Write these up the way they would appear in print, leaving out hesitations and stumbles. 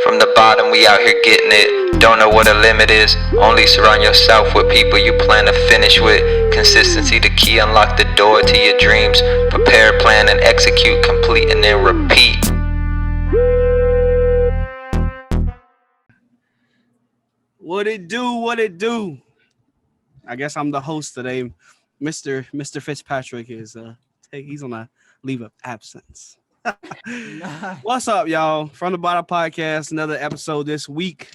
From the bottom, we out here getting it. Don't know what a limit is. Only surround yourself with people you plan to finish with. Consistency the key, unlock the door to your dreams. Prepare, plan, and execute, complete, and then repeat. What it do? What it do? I guess I'm the host today. Mr. Fitzpatrick is he's on a leave of absence. Nah. What's up, y'all? From the Bottom Podcast, another episode this week.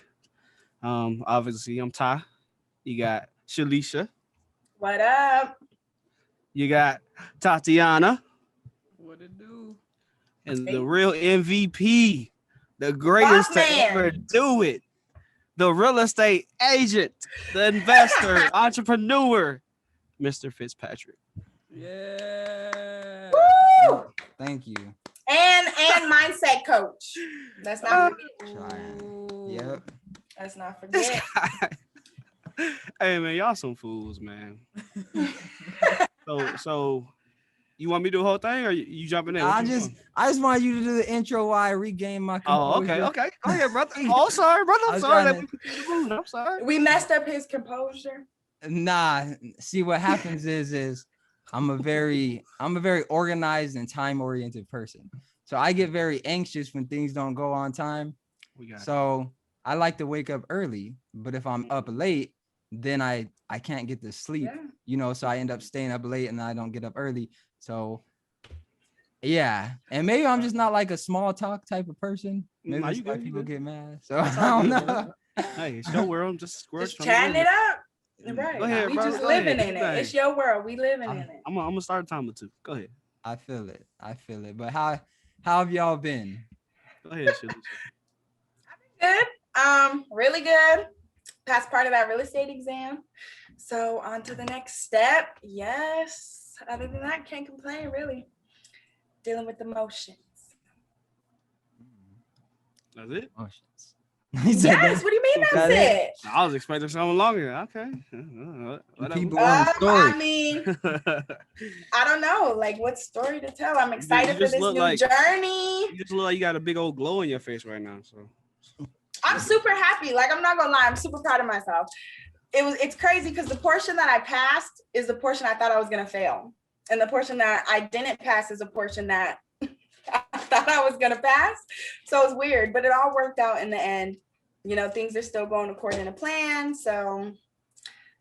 Obviously, I'm Ty. You got Shalisha. What up? You got Tatiana. What it do? And the real MVP, the greatest to ever do it, the real estate agent, the investor, entrepreneur, Mr. Fitzpatrick. Yeah. Woo! Thank you. And mindset coach. Let's not forget. Trying. Yep. Let's not forget. Hey man, y'all some fools, man. So you want me to do the whole thing, or you jumping in? I just want you to do the intro while I regain my composure. Oh, okay. Go ahead, brother. Oh, sorry, brother. I'm sorry. I'm sorry. We messed up his composure. Nah, see what happens is I'm a very organized and time-oriented person. So I get very anxious when things don't go on time. So I like to wake up early, but if I'm up late, then I can't get to sleep, so I end up staying up late and I don't get up early. So yeah, and maybe I'm just not like a small talk type of person. Maybe that's why people get mad. So I don't know. Hey, it's your world. Just chatting it up. Right. Go ahead, we bro. just Go living ahead. in it. It's your world. We living in it. I'm gonna start a timer too. Go ahead. I feel it. But how have y'all been? Go ahead, Shalisha. Good. Really good. Passed part of that real estate exam. So on to the next step. Yes. Other than that, can't complain really. Dealing with emotions. That's it? Emotions. Yes, what do you mean that's it? I was expecting something longer. Okay. Keep going story. I mean, I don't know. Like, what story to tell? I'm excited for this new journey. You just look like you got a big old glow in your face right now. So I'm super happy. Like, I'm not gonna lie, I'm super proud of myself. It's crazy because the portion that I passed is the portion I thought I was gonna fail. And the portion that I didn't pass is a portion that I thought I was gonna pass. So it's weird, but it all worked out in the end. Things are still going according to plan. So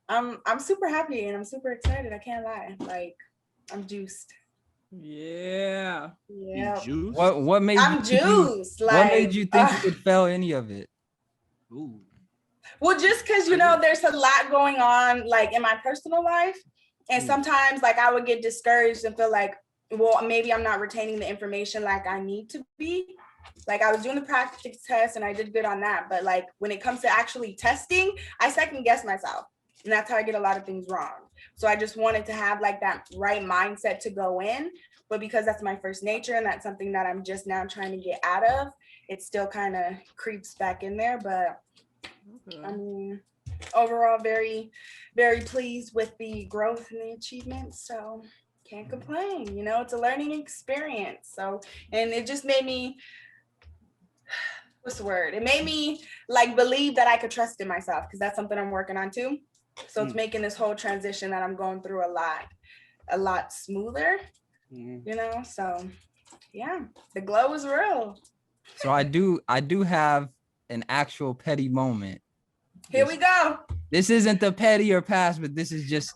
I'm super happy and I'm super excited. I can't lie. Like, I'm juiced. Yeah. Juice? What made I'm juiced. What made you think you could fail any of it? Ooh. Well, just because, there's a lot going on, like, in my personal life. And sometimes, like, I would get discouraged and feel like, well, maybe I'm not retaining the information like I need to be. Like, I was doing the practice test and I did good on that. But, like, when it comes to actually testing, I second guess myself. And that's how I get a lot of things wrong. So I just wanted to have, like, that right mindset to go in. But because that's my first nature and that's something that I'm just now trying to get out of, it still kind of creeps back in there. But I mean, overall, very, very pleased with the growth and the achievements. So can't complain. It's a learning experience. So, and it just made me, what's the word? It made me like believe that I could trust in myself, because that's something I'm working on too. So it's making this whole transition that I'm going through a lot smoother, so yeah, the glow is real. So I do have an actual petty moment. Here we go. This isn't the petty or past, but this is just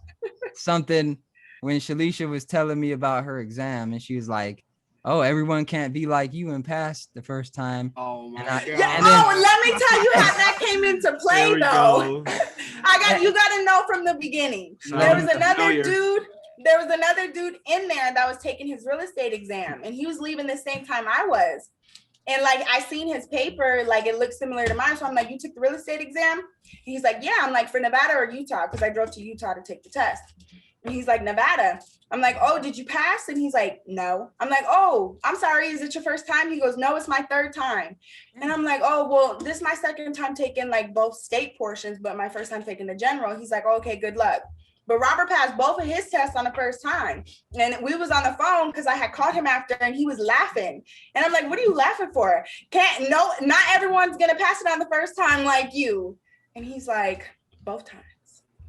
something when Shalisha was telling me about her exam and she was like, oh, everyone can't be like you and pass the first time. Oh my God. Let me tell you how that came into play though. You gotta know from the beginning. There was another dude in there that was taking his real estate exam and he was leaving the same time I was. And like, I seen his paper, like it looked similar to mine. So I'm like, you took the real estate exam? He's like, yeah. I'm like, for Nevada or Utah? Because I drove to Utah to take the test. And he's like, Nevada. I'm like, oh, did you pass? And he's like, no. I'm like, oh, I'm sorry. Is it your first time? He goes, no, it's my third time. And I'm like, oh, well, this is my second time taking like both state portions, but my first time taking the general. He's like, oh, okay, good luck. But Robert passed both of his tests on the first time. And we was on the phone because I had called him after and he was laughing. And I'm like, what are you laughing for? Not everyone's going to pass it on the first time like you. And he's like, both times.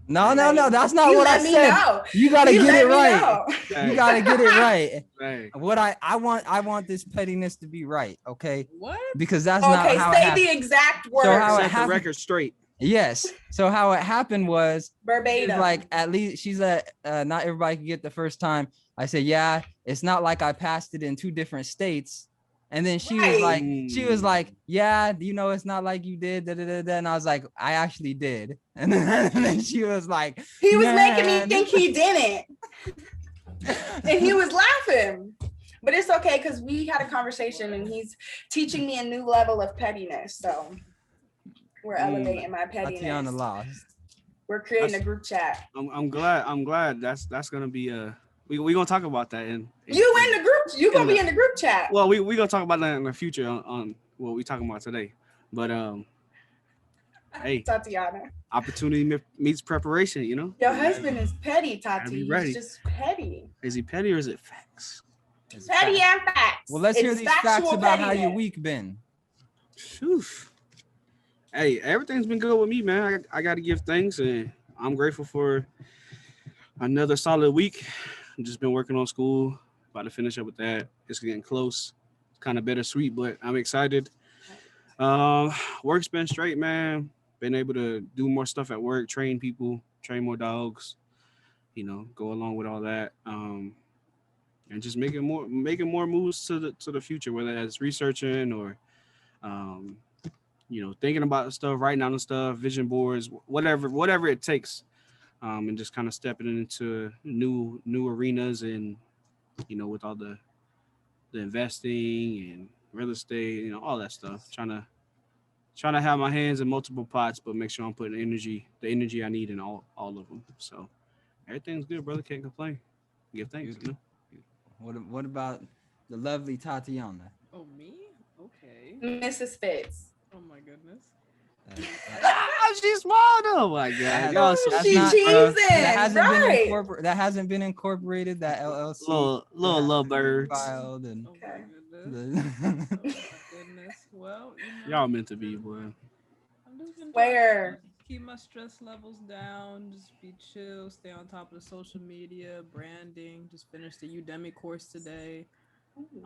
No, that's not what I said. Know. You gotta get it right. Hey. You gotta get it right. Hey. What I want this pettiness to be right, okay? What? Because that's not how it happened. Say the exact words. So how it Set the happened, record straight. yes. So how it happened was verbatim. like at least she's not everybody can get the first time. I said, yeah, it's not like I passed it in 2 different states. And then she was like, yeah, you know, it's not like you did. And I was like, I actually did. And then she was like, he was making me think he didn't. And he was laughing. But it's okay because we had a conversation and he's teaching me a new level of pettiness. So we're elevating my pettiness. Tatiana lost. We're creating a group chat. I'm glad that's gonna be we gonna talk about that in you in the group. You gonna be in the group chat. Well, we gonna talk about that in the future on what we talking about today. But hey, Tatiana, opportunity meets preparation. You know, your husband is petty, Tati. Be ready. He's just petty. Is he petty or is it facts? Petty and facts. Well, let's hear these facts about how your week been. Whew. Hey, everything's been good with me, man. I got to give thanks, and I'm grateful for another solid week. I've just been working on school, about to finish up with that. It's getting close. It's kind of bittersweet, but I'm excited. Work's been straight, man. Been able to do more stuff at work, train people, train more dogs, you know, go along with all that. And just making more moves to the future, whether that's researching or you know, thinking about stuff, writing down the stuff, vision boards, whatever it takes. And just kind of stepping into new arenas, and you know, with all the investing and real estate, you know, all that stuff. Trying to have my hands in multiple pots, but make sure I'm putting the energy I need in all of them. So everything's good, brother. Can't complain. Give thanks. You know? What about the lovely Tatiana? Oh, me? Okay. Mrs. Fitz. Oh my goodness. She's smart. Oh my god. That hasn't been incorporated. That LLC. Little birds. Filed and Oh my goodness. Well, you know, Y'all meant to be, boy. I'm just gonna Where? keep my stress levels down, just be chill, stay on top of the social media, branding, just finished the Udemy course today. You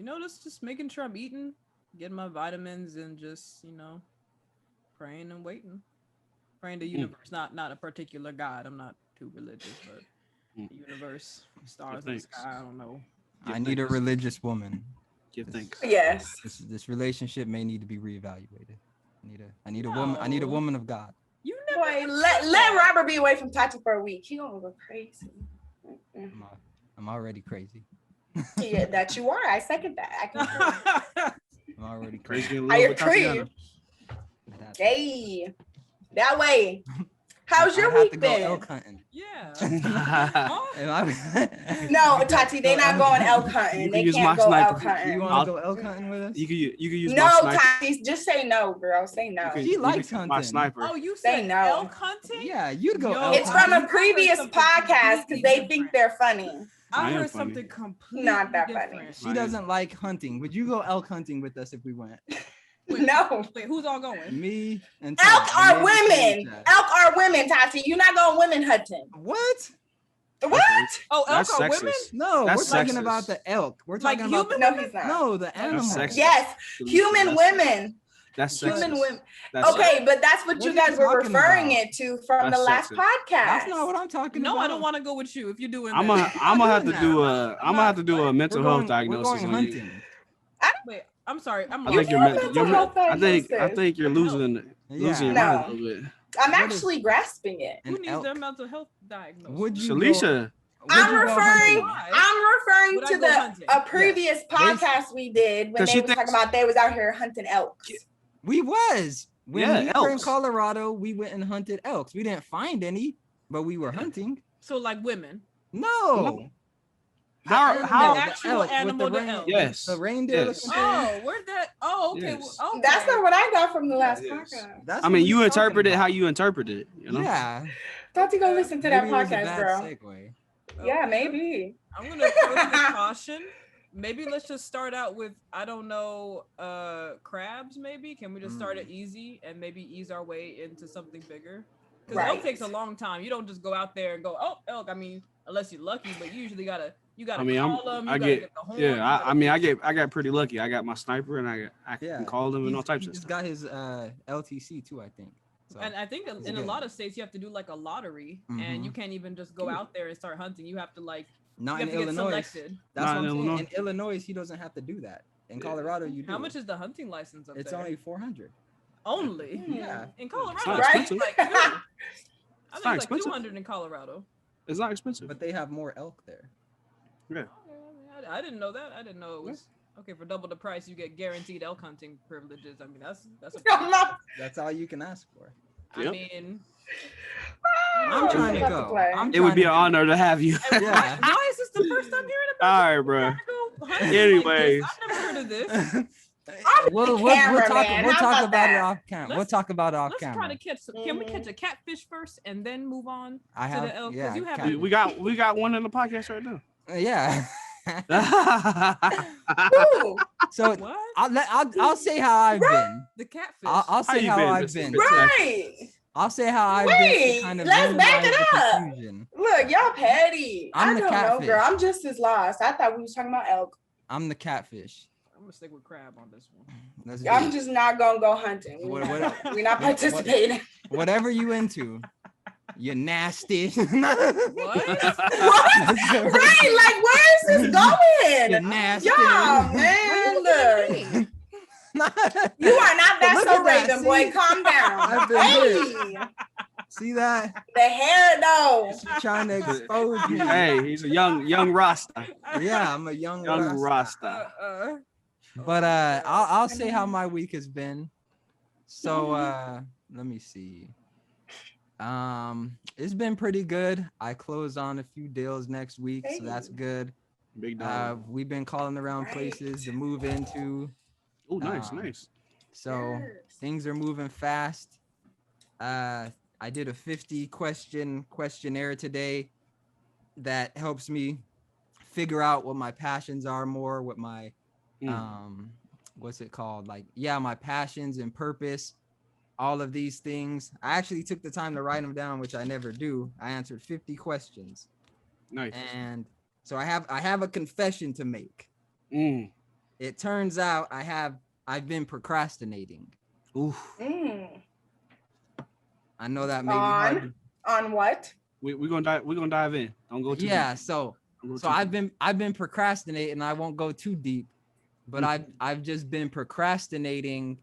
know, just making sure I'm eating, getting my vitamins, and just, you know, praying and waiting. Praying to the universe, not a particular God. I'm not too religious, but the universe, stars in the sky, I don't know. I need a religious woman. Give thanks. Yes. This relationship may need to be reevaluated. I need a woman. I need a woman of God. You never Boy, let Robert be away from Tati for a week. He gonna go crazy. I'm already crazy. Yeah, that you are. I second that. I'm already crazy. Crazy. I agree. Hey, that way. How's your week been? Elk hunting. Yeah. No, Tati, they not going elk hunting. They can't go elk hunting. You want to go elk hunting with us? You can use no, my sniper. Tati, just say no, girl. Say no. She likes hunting. My sniper. Oh, you Say said no. elk hunting? Yeah, you'd go Yo, elk It's hunting. from a previous podcast because they think they're funny. I I am heard funny. something completely Not that funny. different. She doesn't like hunting. Would you go elk hunting with us if we went? No. Wait, who's all going? Me and Elk Ted. are Maybe women. Ted. Elk are women, Tati. You're not going women hunting. What? What? Oh, elk That's are sexist. women? No, That's we're talking sexist. about the elk. We're Like talking about human No, he's not. no, the animals. sexist. Yes, human That's women. That's Human sexist. women. That's Okay, but that's what What you you are you guys were talking referring about? it to from That's the last sexist. podcast. That's not what I'm talking about. No, I don't want to go with you if you're doing I'm that. gonna have to doing do that. I'm gonna have to do a mental health We're diagnosis going on you. hunting. Wait, I'm sorry. I'm I lost. think you're mental health I diagnosis. think you're losing your No. mind a little bit. I'm What actually grasping it. Who An needs their elk. mental health diagnosis? Would you Shalisha, Would I'm you go referring. hunting? I'm referring Would I to go the hunting? a previous podcast we did when 'Cause they she was talking thinks- about they was out here hunting elks. We was. When Yeah, we were in elks. Colorado, we went and hunted elks. We didn't find any, but we were hunting. So like women. No. How The how actual animal, the elk. yes. The reindeer. Yes. looking thing. Oh, where'd that? Oh, okay. Yes. Well, okay. That's not what I got from the last Yes. podcast. That's I what mean, we you talking interpret it how about. you interpret it. You know? Yeah. Thought you go listen to that Maybe it was a podcast, bad girl. segue. Yeah, Okay. maybe. I'm gonna approach with caution. Maybe let's just start out with, I don't know, crabs. Maybe can we just start it easy and maybe ease our way into something bigger? Because elk Right. takes a long time. You don't just go out there and go, oh, elk. I mean, unless you're lucky, but you usually gotta I mean, call them. You I gotta get get the horn. yeah. I got pretty lucky. I got my sniper and I can call them and all types He of just stuff. got his LTC too, I think. So, And I think in a lot of states you have to do like a lottery, and you can't even just go out there and start hunting. You have to like not you in have to Illinois. get selected. That's Not what I'm in saying. Illinois. In Illinois, he doesn't have to do that. In Colorado, you do. How much is the hunting license up It's there? only 400. Only? Yeah. In Colorado, It's not I think expensive. it's like two. I It's think not it's like expensive. 200 in Colorado. It's not expensive. But they have more elk there. Yeah. I didn't know that. I didn't know it was okay. For double the price, you get guaranteed elk hunting privileges. I mean, that's a. That's all you can ask for. I Yep. mean, I'm trying to about go. play. I'm It would be an trying to honor to have you. Yeah. why is this the first I'm hearing about? All right, you bro. trying to go hunting Anyways. like this? I've never heard of this. I'm We'll the cameraman. talk How about it that? off camera. We'll Let's- talk about it off Let's try camera. to catch. Can we catch a catfish first and then move on I to have, the elk? 'Cause yeah, you have catfish. we got one in the podcast right now. Yeah. Ooh, So what? I'll say how I've been. The catfish. I'll How say you how been, I've Mr. been. Fitzpatrick? right. I'll say how I've been Wait, to kind of let's back minimize it the up. confusion. Look, y'all petty. I'm I the don't know, catfish. girl. I'm just as lost. I thought we was talking about elk. I'm the catfish. I'm gonna stick with crab on this one. Let's do I'm it. just not gonna go hunting. What- what- We're not participating. Whatever you into. You're nasty. What? Right? Like, where is this You're going? nasty. Y'all, man, look. You are not that Look so at that, Raven, boy. see? Calm I've down. been Hey, See that? the hair though. She's trying to expose me. Hey, he's a young Rasta. Yeah, I'm a young Rasta. Rasta. But I'll say how my week has been. So let me see. It's been pretty good. I closed on a few deals next week, so that's good. Big dog. We've been calling around Nice. places to move into. Oh, nice. So things are moving fast. I did a 50 question questionnaire today that helps me figure out what my passions are more, what my what's it called? Like, yeah, my passions and purpose, all of these things. I actually took the time to write them down, which I never do. I answered 50 questions. Nice. And so I have a confession to make. It turns out I've been procrastinating. Oof. I know that may be hard. On what? We're gonna dive in. Don't go too Yeah, deep. so Don't go so too I've been procrastinating. I won't go too deep, but I've just been procrastinating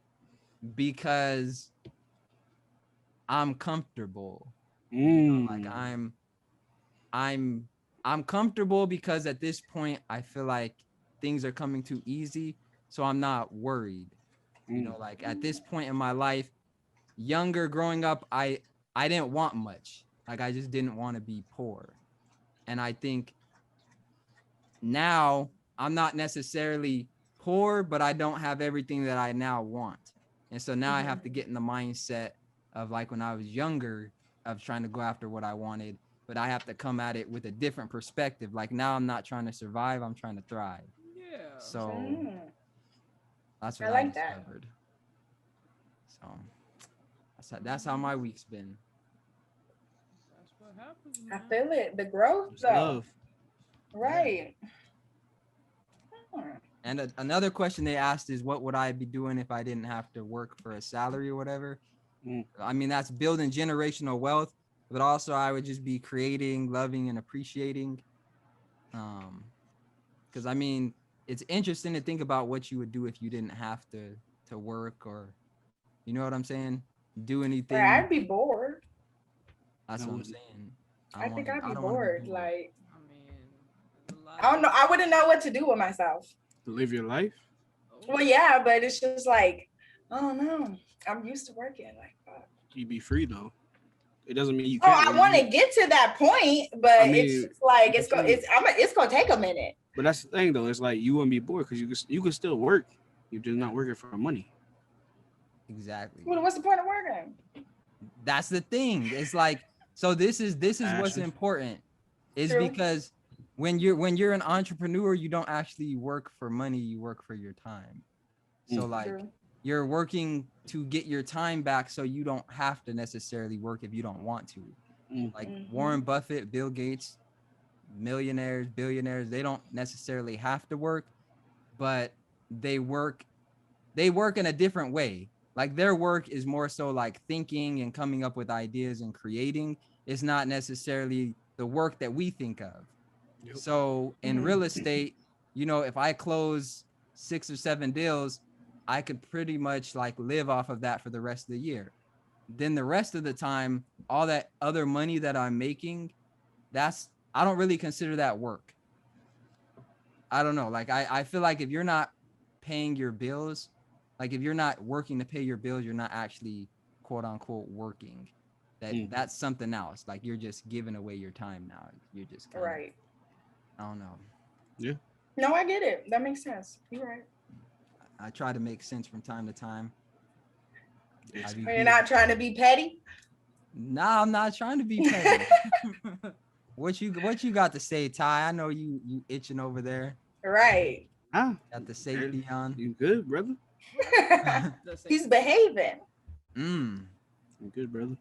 because I'm comfortable. Like I'm comfortable because at this point I feel like things are coming too easy, so I'm not worried. You know, like at this point in my life, younger growing up, I didn't want much. Like I just didn't want to be poor. And I think now I'm not necessarily poor, but I don't have everything that I now want. And so now I have to get in the mindset of like when I was younger of trying to go after what I wanted, but I have to come at it with a different perspective. Like now I'm not trying to survive, I'm trying to thrive. Yeah. So that's what I I like that. discovered. So that's how my week's been. That's what happens. I Man. feel it. The growth It's though. love. Right. And another question they asked is, what would I be doing if I didn't have to work for a salary or whatever? I mean, that's building generational wealth, but also I would just be creating, loving, and appreciating. Because I mean, it's interesting to think about what you would do if you didn't have to work or, you know what I'm saying? Do anything. Right, I'd be bored. That's what I'm saying. I think I'd be don't wanna bored. bored. Like, I mean, there's a lot I don't know. I wouldn't know what to do with myself. To live your life. Well, yeah, but it's just like, I don't know. I'm used to working. Like, fuck. You be free though. It doesn't mean you Oh, can't. I want to get to that point, but I mean, it's just like that's it's gonna take a minute. But that's the thing though. It's like you wouldn't be bored because you could still work. You're just not working for money. Exactly. Well, what's the point of working? That's the thing. It's like, so this is what's Passion. important, is True. because when you're an entrepreneur, you don't actually work for money, you work for your time. So like True. you're working to get your time back, so you don't have to necessarily work if you don't want to. Like Warren Buffett, Bill Gates, millionaires, billionaires, they don't necessarily have to work, but they work in a different way. Like their work is more so like thinking and coming up with ideas and creating. It's not necessarily the work that we think of. Yep. So in real estate, you know, if I close 6 or 7 deals, I could pretty much like live off of that for the rest of the year. Then the rest of the time, all that other money that I'm making, I don't really consider that work. I don't know. Like I feel like if you're not paying your bills, like if you're not working to pay your bills, you're not actually quote unquote working. That's something else. Like you're just giving away your time now. You're just kinda, Right. I don't know. Yeah. No, I get it. That makes sense. You're right. I try to make sense from time to time. You're not trying to be petty? Nah, I'm not trying to be petty. What you got to say, Ty? I know you itching over there. Right. Got the safety on. You good, brother? He's behaving. You good, brother?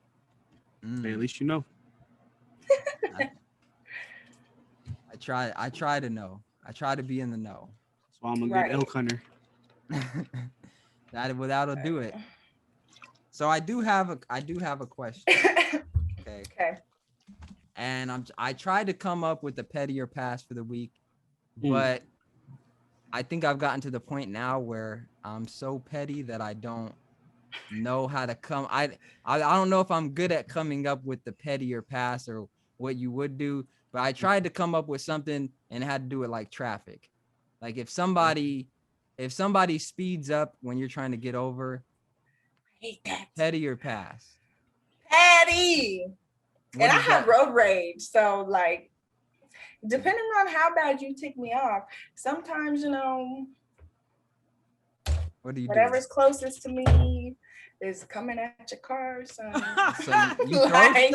Hey, at least you know. I try to know. I try to be in the know. That's why I'm a good elk hunter. That'll do it. So I do have a question. Okay. And I tried to come up with a pettier pass for the week, but I think I've gotten to the point now where I'm so petty that I don't know how to come. I don't know if I'm good at coming up with the pettier pass or what you would do, but I tried to come up with something and had to do it like traffic. Like if somebody speeds up when you're trying to get over, petty or pass? Petty. And I have road rage. So like, depending on how bad you tick me off, sometimes, you know, what do you whatever's do? Closest to me is coming at your car. So you like,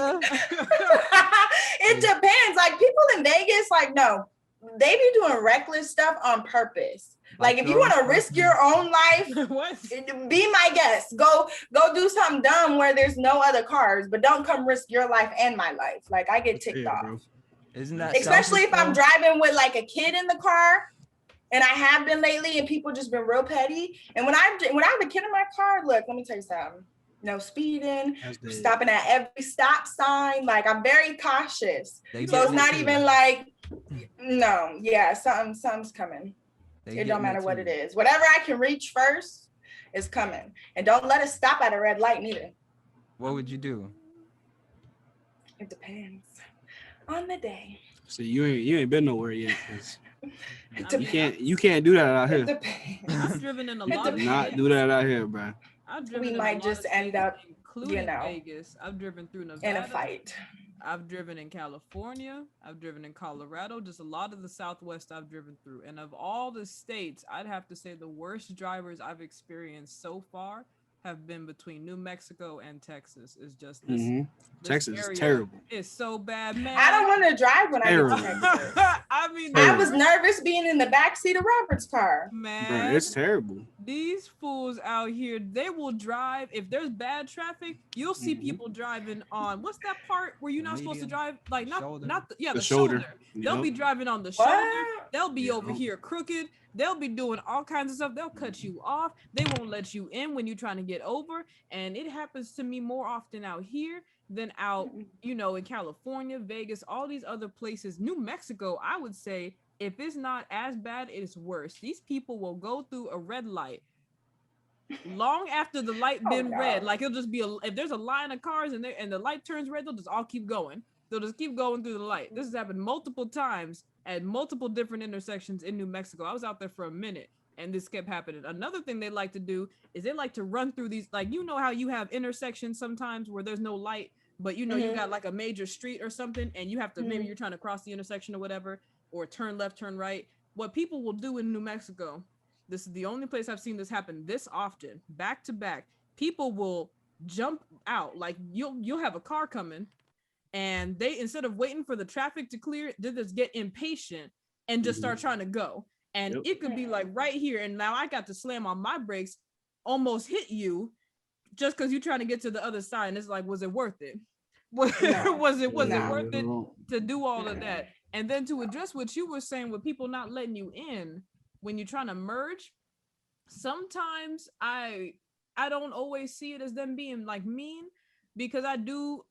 it depends. Like people in Vegas, like, no, they be doing reckless stuff on purpose. Like if you want to risk your own life, be my guest. Go do something dumb where there's no other cars, but don't come risk your life and my life. Like I get ticked off. Bro. Isn't that especially if I'm driving with like a kid in the car, and I have been lately, and people just been real petty. And when I have a kid in my car, look, let me tell you something. No speeding, stopping at every stop sign. Like I'm very cautious. So it's not even like, no, yeah, something's coming. It don't matter what it is. Whatever I can reach first is coming. And don't let us stop at a red light neither. What would you do? It depends on the day. So you ain't been nowhere yet. You can't do that out here. It depends. I've driven in a lot of not do that out here, bro. We might just end up, including Vegas. I've driven through Nevada in a fight. I've driven in California. I've driven in Colorado. Just a lot of the Southwest I've driven through. And of all the states, I'd have to say the worst drivers I've experienced so far have been between New Mexico and Texas. Is just this. Texas is terrible. It's so bad, man. I don't want to drive when I get to Texas. I mean, I was nervous being in the backseat of Robert's car. Man, bro, it's terrible. These fools out here, they will drive. If there's bad traffic, you'll see people driving on what's that part where you're not supposed to drive? Like the shoulder. They'll be driving on the shoulder. They'll be over here crooked. They'll be doing all kinds of stuff. They'll cut you off. They won't let you in when you're trying to get over. And it happens to me more often out here than out, in California, Vegas, all these other places. New Mexico, I would say, if it's not as bad, it's worse. These people will go through a red light long after the light been red. Like it'll just be if there's a line of cars and the light turns red, they'll just all keep going. They'll just keep going through the light. This has happened multiple times at multiple different intersections in New Mexico. I was out there for a minute and this kept happening. Another thing they like to do is they like to run through these, like, how you have intersections sometimes where there's no light, but you got like a major street or something and you have to, maybe you're trying to cross the intersection or whatever, or turn left, turn right. What people will do in New Mexico, This is the only place I've seen this happen this often, back to back. People will jump out. Like you'll have a car coming, and they, instead of waiting for the traffic to clear, they just get impatient and just start trying to go. And it could be like right here, and now I got to slam on my brakes, almost hit you, just because you're trying to get to the other side. And it's like, was it worth it? Was it worth it to do all of that? And then to address what you were saying with people not letting you in when you're trying to merge, sometimes I don't always see it as them being like mean, because I do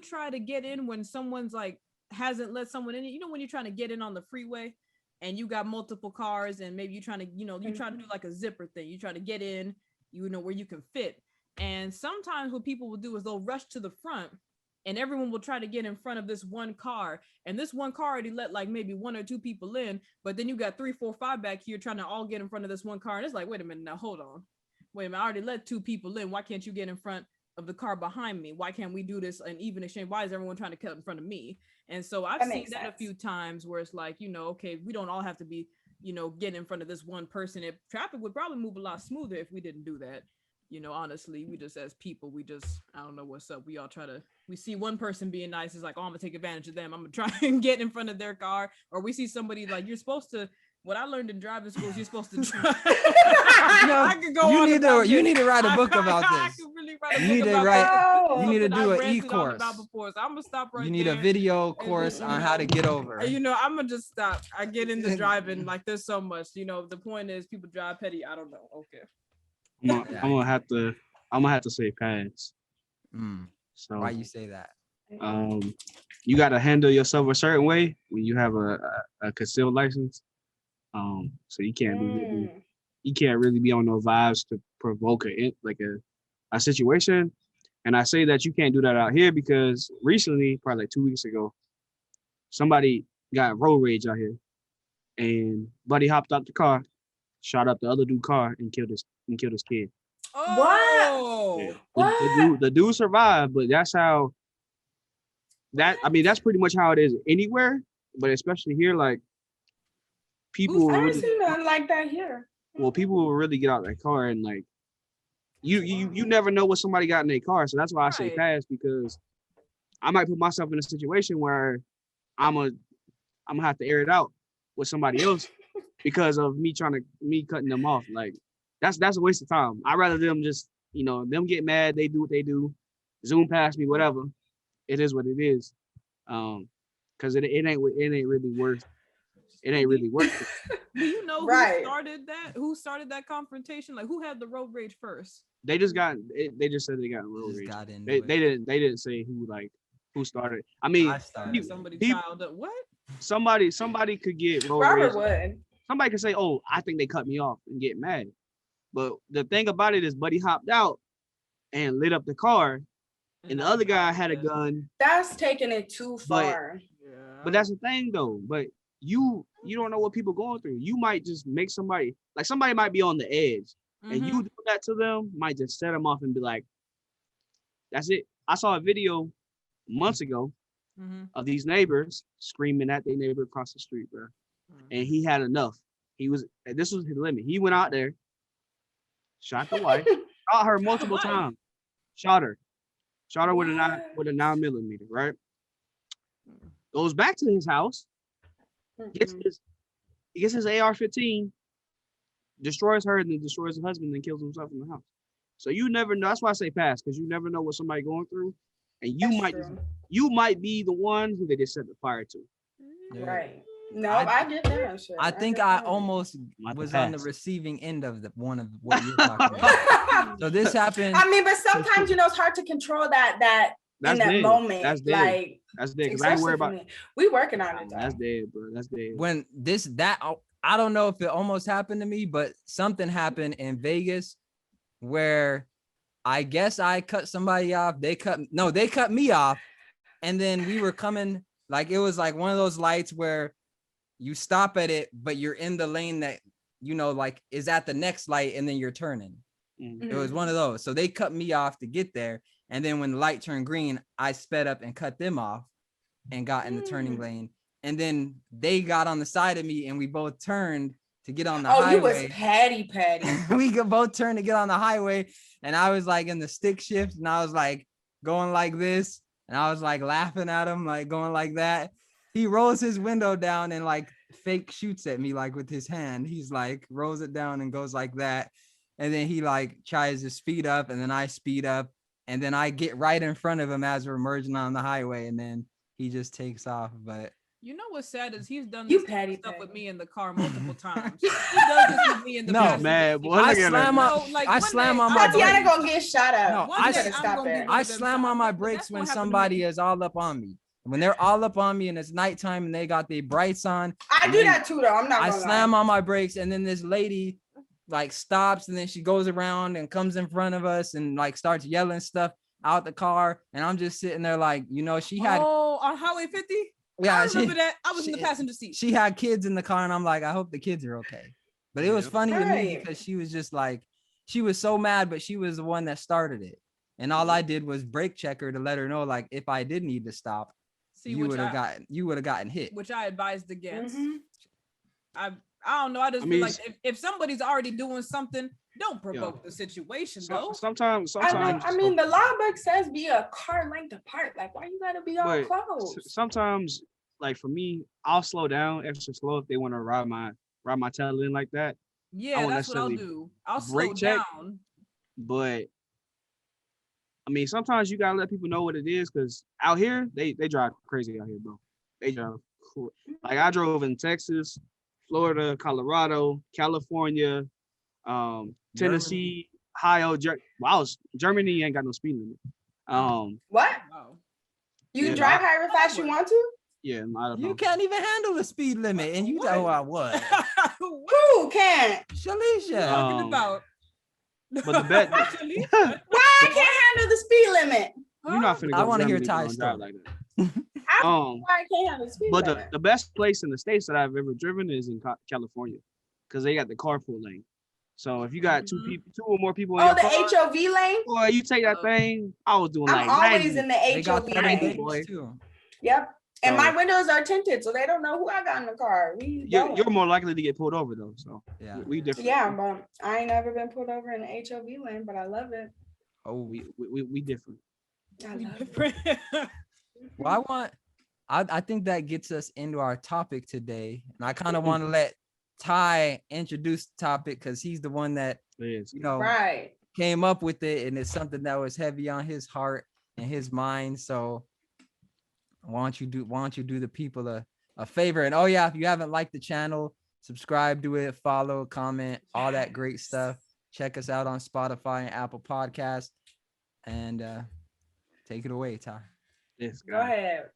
try to get in when someone's like hasn't let someone in. You know, when you're trying to get in on the freeway and you got multiple cars, and maybe you're trying to, you try to do like a zipper thing. You try to get in, where you can fit. And sometimes what people will do is they'll rush to the front, and everyone will try to get in front of this one car. And this one car already let like maybe 1 or 2 people in, but then you got 3, 4, 5 back here trying to all get in front of this one car. And it's like, wait a minute, now hold on. Wait a minute, I already let 2 people in. Why can't you get in front of the car behind me? Why can't we do this an even exchange? Why is everyone trying to cut in front of me? And so I've seen that a few times where it's like, okay, we don't all have to be, getting in front of this one person. If traffic would probably move a lot smoother if we didn't do that. Honestly, we just, as people, I don't know what's up. We see one person being nice. It's like, oh, I'm gonna take advantage of them. I'm gonna try and get in front of their car. Or we see somebody like, you're supposed to, what I learned in driving school is you're supposed to drive. I could go you need to write a book about this. I could really write a book about you need to do an e-course. So I'm gonna stop right there. You need a video course on how to get over. I'm gonna just stop. I get into driving, like there's so much, the point is people drive petty. I don't know. Okay. I'm gonna have to say pass. So why you say that? You got to handle yourself a certain way when you have a concealed license. So you can't really be on those vibes to provoke a situation. And I say that you can't do that out here because recently, probably like 2 weeks ago, somebody got road rage out here, and buddy hopped out the car, shot up the other dude's car, and killed his kid. Oh, what? The dude survived, but that's how. That's pretty much how it is anywhere, but especially here, like people. I haven't seen nothing like that here. Well, people will really get out of their car, and like you never know what somebody got in their car, so that's why I say pass, because I might put myself in a situation where I'm gonna have to air it out with somebody else because of me cutting them off. Like that's a waste of time. I'd rather them just them get mad, they do what they do, zoom past me, whatever. It is what it is. Because it ain't really worth. It ain't really worth it. Do you know who started that confrontation? Like who had the road rage first? They just said they got road rage. They didn't say who started. I mean, somebody could get road rage. Would. Somebody could say, "Oh, I think they cut me off," and get mad. But the thing about it is, buddy hopped out and lit up the car, and the other guy had a gun. That's taking it too far. But that's the thing, though. But you don't know what people going through. You might just make somebody might be on the edge, and you do that to them might just set them off and be like, "That's it." I saw a video months ago of these neighbors screaming at their neighbor across the street, bro, and he had enough. This was his limit. He went out there, shot the wife, shot her multiple times, shot her with a 9mm, right? Goes back to his house, gets his AR-15, destroys her, and then destroys her husband, and kills himself in the house. So you never know. That's why I say pass, because you never know what somebody's going through, and you might be the one who they just set the fire to. Yeah. Right. No, I get that. I think I almost was on the receiving end of one of what you're talking about. So this happened. I mean, but sometimes it's hard to control that in that moment. That's dead. Like that's dead. Because I worry about it. We working on it. Though. That's dead, bro. That's dead. When I don't know if it almost happened to me, but something happened in Vegas where I guess I cut somebody off. They cut me off, and then we were coming. Like it was like one of those lights where you stop at it, but you're in the lane that, like is at the next light and then you're turning. It was one of those. So they cut me off to get there. And then when the light turned green, I sped up and cut them off and got in the turning lane. And then they got on the side of me and we both turned to get on the highway. highway. You was patty. We could both turn to get on the highway, and I was like in the stick shift, and I was like going like this, and I was like laughing at him, like going like that. He rolls his window down and like fake shoots at me like with his hand. He's like rolls it down and goes like that, and then he like tries to speed up, and then I speed up, and then I get right in front of him as we're merging on the highway, and then he just takes off. But you know what's sad is he's done You this stuff patty. with me in the car multiple times. He does this with me in the passenger man, seat. boy, I look at slam that. on, like, I one slam day- on my Tatiana brakes. gonna get shot up. No, One I day s- I'm stop gonna it. be I with them slam on shot, my but brakes that's when what happened to somebody me. is all up on me. When they're all up on me and it's nighttime and they got their brights on, I and do then that too, though. I'm not I gonna slam lie. on my brakes, and then this lady like stops, and then she goes around and comes in front of us and like starts yelling stuff out the car, and I'm just sitting there like, she had on Highway 50. I remember that. I was in the passenger seat. She had kids in the car, and I'm like, I hope the kids are okay. But it was funny to me Right. because she was just like, she was so mad, but she was the one that started it. And all I did was brake check her to let her know, like, if I did need to stop, you would have gotten hit. Which I advised against. Mhm. I don't know. I just I feel mean, like if somebody's already doing something, don't provoke the situation though. Sometimes. I mean, the law book says be a car length apart. Like, why you gotta be all But close? sometimes, like for me, I'll slow down extra slow if they want to ride my tail in like that. Yeah, that's what I'll do. I'll slow brake check. down. But I mean, sometimes you gotta let people know what it is, because out here they drive crazy out here, bro. They drive like I drove in Texas, Florida, Colorado, California, Tennessee, Ohio. Germany ain't got no speed limit. What? Wow. You can Yeah, drive however fast you want to? Yeah, I don't know. You can't even handle the speed limit, and you know I was. Who can't? Shalisha. Talking about. But the bet. Why I can't handle the speed limit? You're not finna go I want to hear Germany Ty's and drive story. like that. Why I can't handle the speed But limit? the best place in the States that I've ever driven is in California, because they got the carpool lane. So if you got two or more people in your car, HOV lane? boy, you take that thing. I was doing I'm like always 90. in the HOV lane. boy. Too. Yep. And So- my windows are tinted, so they don't know who I got in the car. You're more likely to get pulled over though. So Yeah. we different. Yeah, but I ain't never been pulled over in the HOV lane, but I love it. Oh, we different. I love it. well, I think that gets us into our topic today, and I kind of want to let Ty introduce the topic because he's the one that Right. came up with it, and it's something that was heavy on his heart and his mind. So why don't you do the people a favor? And if you haven't liked the channel, subscribe to it, follow, comment, all that great stuff. Check us out on Spotify and Apple Podcasts, and take it away, Ty. Yes, Go ahead.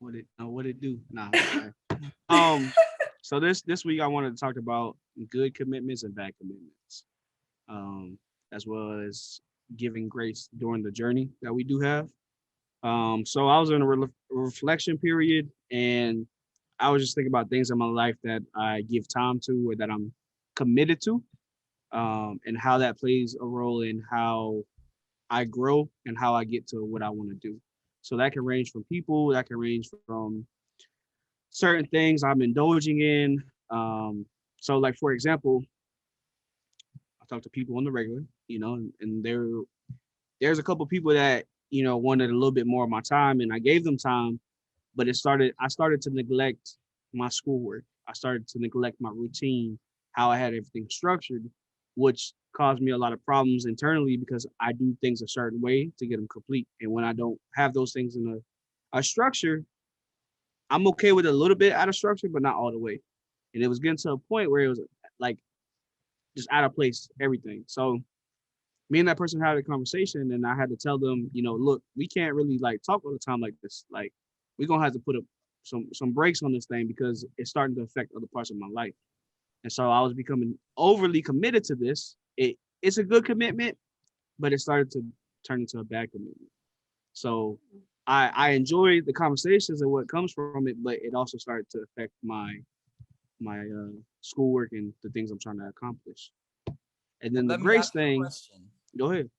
What it do? Nah. So this week I wanted to talk about good commitments and bad commitments, as well as giving grace during the journey that we do have. So I was in a reflection period, and I was just thinking about things in my life that I give time to or that I'm committed to, and how that plays a role in how I grow and how I get to what I want to do. So that can range from people, that can range from certain things I'm indulging in. So like, for example, I talk to people on the regular, and there's a couple people that, wanted a little bit more of my time, and I gave them time, but I started to neglect my schoolwork. I started to neglect my routine, how I had everything structured, which caused me a lot of problems internally because I do things a certain way to get them complete. And when I don't have those things in a structure, I'm okay with a little bit out of structure, but not all the way. And it was getting to a point where it was like just out of place, everything. So me and that person had a conversation, and I had to tell them, look, we can't really like talk all the time like this. Like, we're gonna have to put up some brakes on this thing because it's starting to affect other parts of my life. And so I was becoming overly committed to this. It's a good commitment, but it started to turn into a bad commitment. So I enjoy the conversations and what comes from it, but it also started to affect my schoolwork and the things I'm trying to accomplish. And then the grace thing. Go ahead.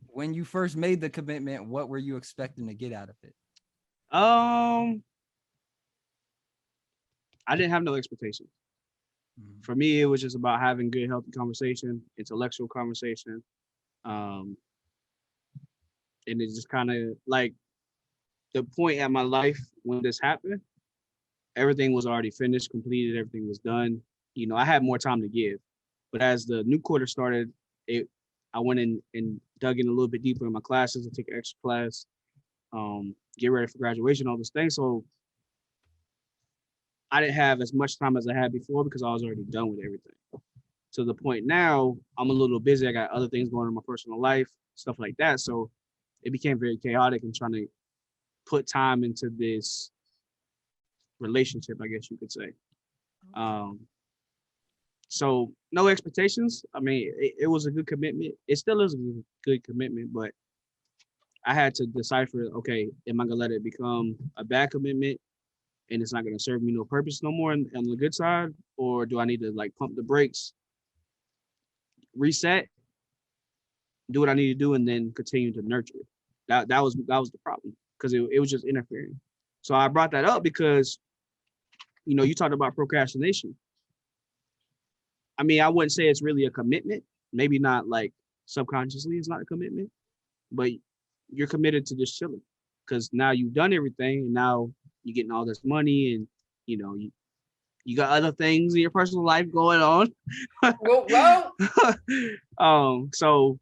When you first made the commitment, what were you expecting to get out of it? I didn't have no expectations. For me, it was just about having good, healthy conversation, intellectual conversation. And it just kind of like the point at my life when this happened, everything was already finished, completed, everything was done. You know, I had more time to give. But as the new quarter started, I went in and dug in a little bit deeper in my classes and took an extra class, get ready for graduation, all those things. So I didn't have as much time as I had before because I was already done with everything. To the point now, I'm a little busy. I got other things going on in my personal life, stuff like that. So it became very chaotic and trying to put time into this relationship, I guess you could say. So no expectations. I mean, it was a good commitment. It still is a good commitment, but I had to decipher, okay, am I gonna let it become a bad commitment and it's not gonna serve me no purpose no more on the good side? Or do I need to like pump the brakes, reset, do what I need to do, and then continue to nurture it? That was the problem because it was just interfering. So I brought that up because, you know, you talked about procrastination. I mean, I wouldn't say it's really a commitment. Maybe not like subconsciously, it's not a commitment, but you're committed to just chilling because now you've done everything and now you're getting all this money and, you know, you got other things in your personal life going on. So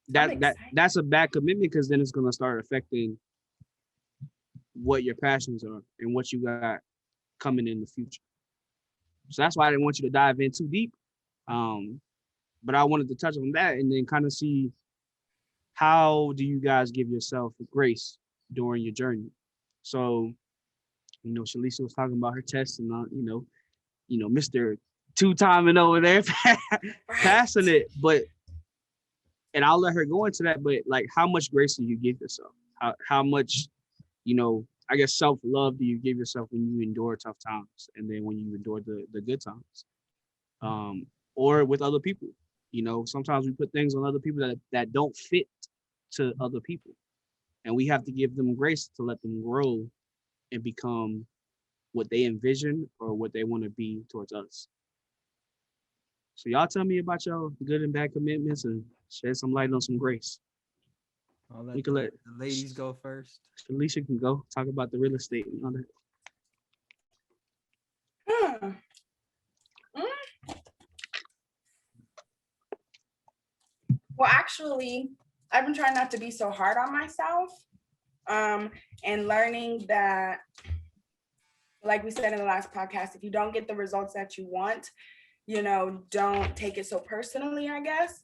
that's a bad commitment because then it's going to start affecting what your passions are and what you got coming in the future. So that's why I didn't want you to dive in too deep. But I wanted to touch on that and then kind of see how do you guys give yourself grace during your journey. So, you know, Shalisa was talking about her test and, you know, Mr. Two-timing over there, passing it. But, and I'll let her go into that, but like, how much grace do you give yourself? How much, you know, I guess self-love do you give yourself when you endure tough times and then when you endure the good times? Or with other people. You know, sometimes we put things on other people that don't fit to other people. And we have to give them grace to let them grow and become what they envision or what they want to be towards us. So y'all tell me about your good and bad commitments and shed some light on some grace. I'll let the ladies go first. Alicia can go talk about the real estate and all that. Well, actually, I've been trying not to be so hard on myself, and learning that, like we said in the last podcast, if you don't get the results that you want, you know, don't take it so personally, I guess.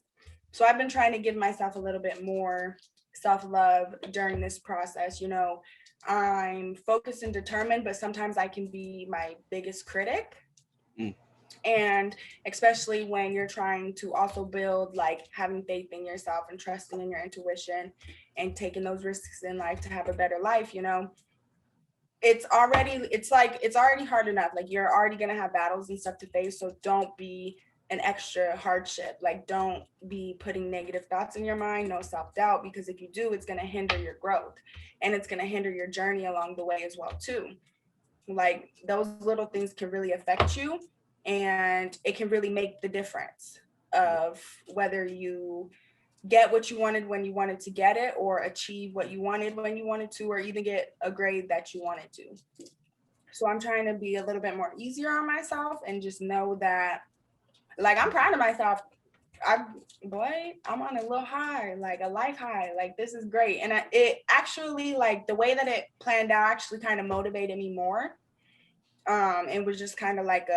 So I've been trying to give myself a little bit more self-love during this process. You know, I'm focused and determined, but sometimes I can be my biggest critic. And especially when you're trying to also build like having faith in yourself and trusting in your intuition and taking those risks in life to have a better life, you know, it's already hard enough. Like you're already going to have battles and stuff to face. So don't be an extra hardship. Like don't be putting negative thoughts in your mind, no self-doubt, because if you do, it's going to hinder your growth and it's going to hinder your journey along the way as well too. Like those little things can really affect you. And it can really make the difference of whether you get what you wanted when you wanted to get it or achieve what you wanted when you wanted to, or even get a grade that you wanted to. So I'm trying to be a little bit more easier on myself and just know that, like, I'm proud of myself. I'm on a little high, like a life high. Like, this is great. And it actually, like, the way that it planned out actually kind of motivated me more. It was just kind of like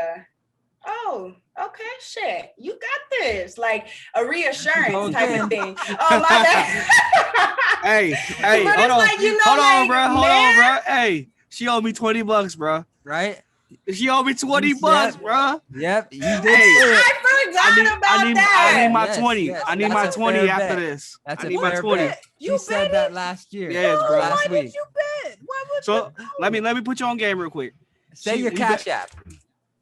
oh, okay, shit, you got this, like a reassurance type of thing. Oh, my bad. hey, hold on, like, you know, hold on, bro. Hey, she owed me $20, bro. Right? She owed me $20, bro. Yep, you did. I forgot about that. I need my 20. Yes, I need my 20 after this. That's I need my 20. You said that last year. Yes, bro. Last week. Did you bet? Why would so let me put you on game real quick. Say your Cash App.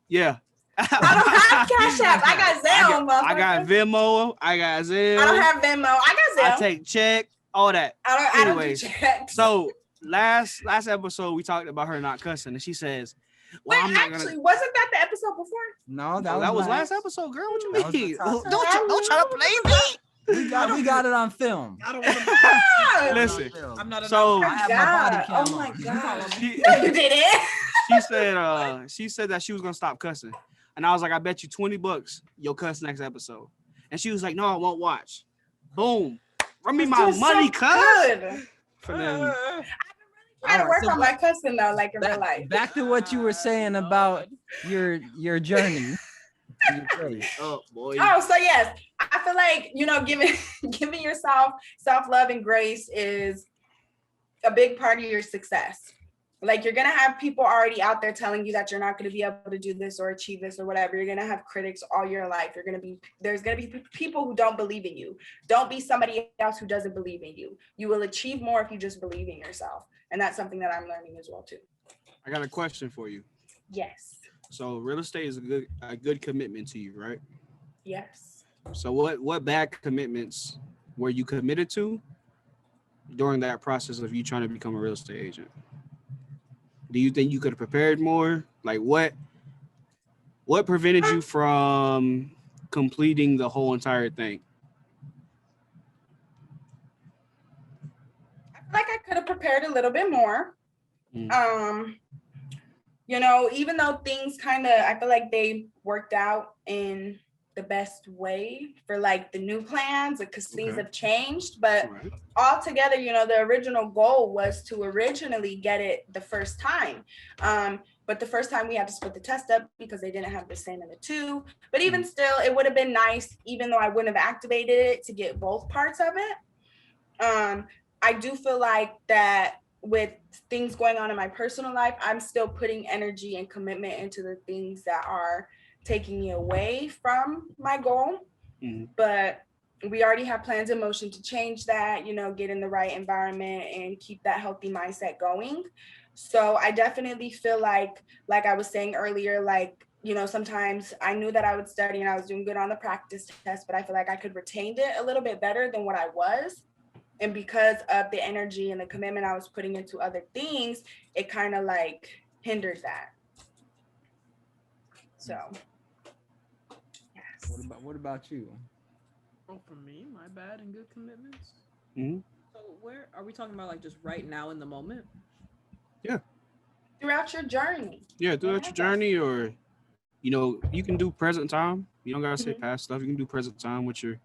Yeah. I don't have Cash App. I got Zelle. I got Venmo. I got Zelle. I don't have Venmo. I got Zelle. I take check. All that. I don't do checks. So last episode we talked about her not cussing, and she says, Well, Wait, actually, wasn't that the episode before? No, that was last episode, girl. What you That was the mean? top Don't try to play me. We got it on film. I don't want to. Listen, I'm not. so I have my body cam Oh my on. god. she, No, you didn't. she said that she was gonna stop cussing, and I was like, I bet you $20 you'll cuss next episode, and she was like, no, I won't watch. Boom, run me my money, cuss. Good. For them. Trying to work on my cussing though, like in real life. Back to what you were saying about your journey. Oh boy. Oh, so yes, I feel like giving yourself self-love and grace is a big part of your success. Like you're gonna have people already out there telling you that you're not gonna be able to do this or achieve this or whatever. You're gonna have critics all your life. There's gonna be people who don't believe in you. Don't be somebody else who doesn't believe in you. You will achieve more if you just believe in yourself, and that's something that I'm learning as well too. I got a question for you. Yes. So real estate is a good commitment to you, right? Yes. So what bad commitments were you committed to during that process of you trying to become a real estate agent? Do you think you could have prepared more? Like what prevented you from completing the whole entire thing? I feel like I could have prepared a little bit more. Even though things I feel like they worked out in the best way for like the new plans because things have changed, but altogether, the original goal was to originally get it the first time. But the first time we had to split the test up because they didn't have the same in the two. But even still, it would have been nice, even though I wouldn't have activated it, to get both parts of it. I do feel like that with things going on in my personal life, I'm still putting energy and commitment into the things that are taking me away from my goal. But we already have plans in motion to change that, get in the right environment and keep that healthy mindset going. So I definitely feel like I was saying earlier, sometimes I knew that I would study and I was doing good on the practice test, but I feel like I could retain it a little bit better than what I was. And because of the energy and the commitment I was putting into other things, it kind of hindered that. So, yes. What about you? Oh, for me, my bad and good commitments. Mm-hmm. So where are we talking about? Just right now in the moment? Yeah. Throughout your journey. Yeah, throughout your journey, or you can do present time. You don't gotta say past stuff. You can do present time, what you're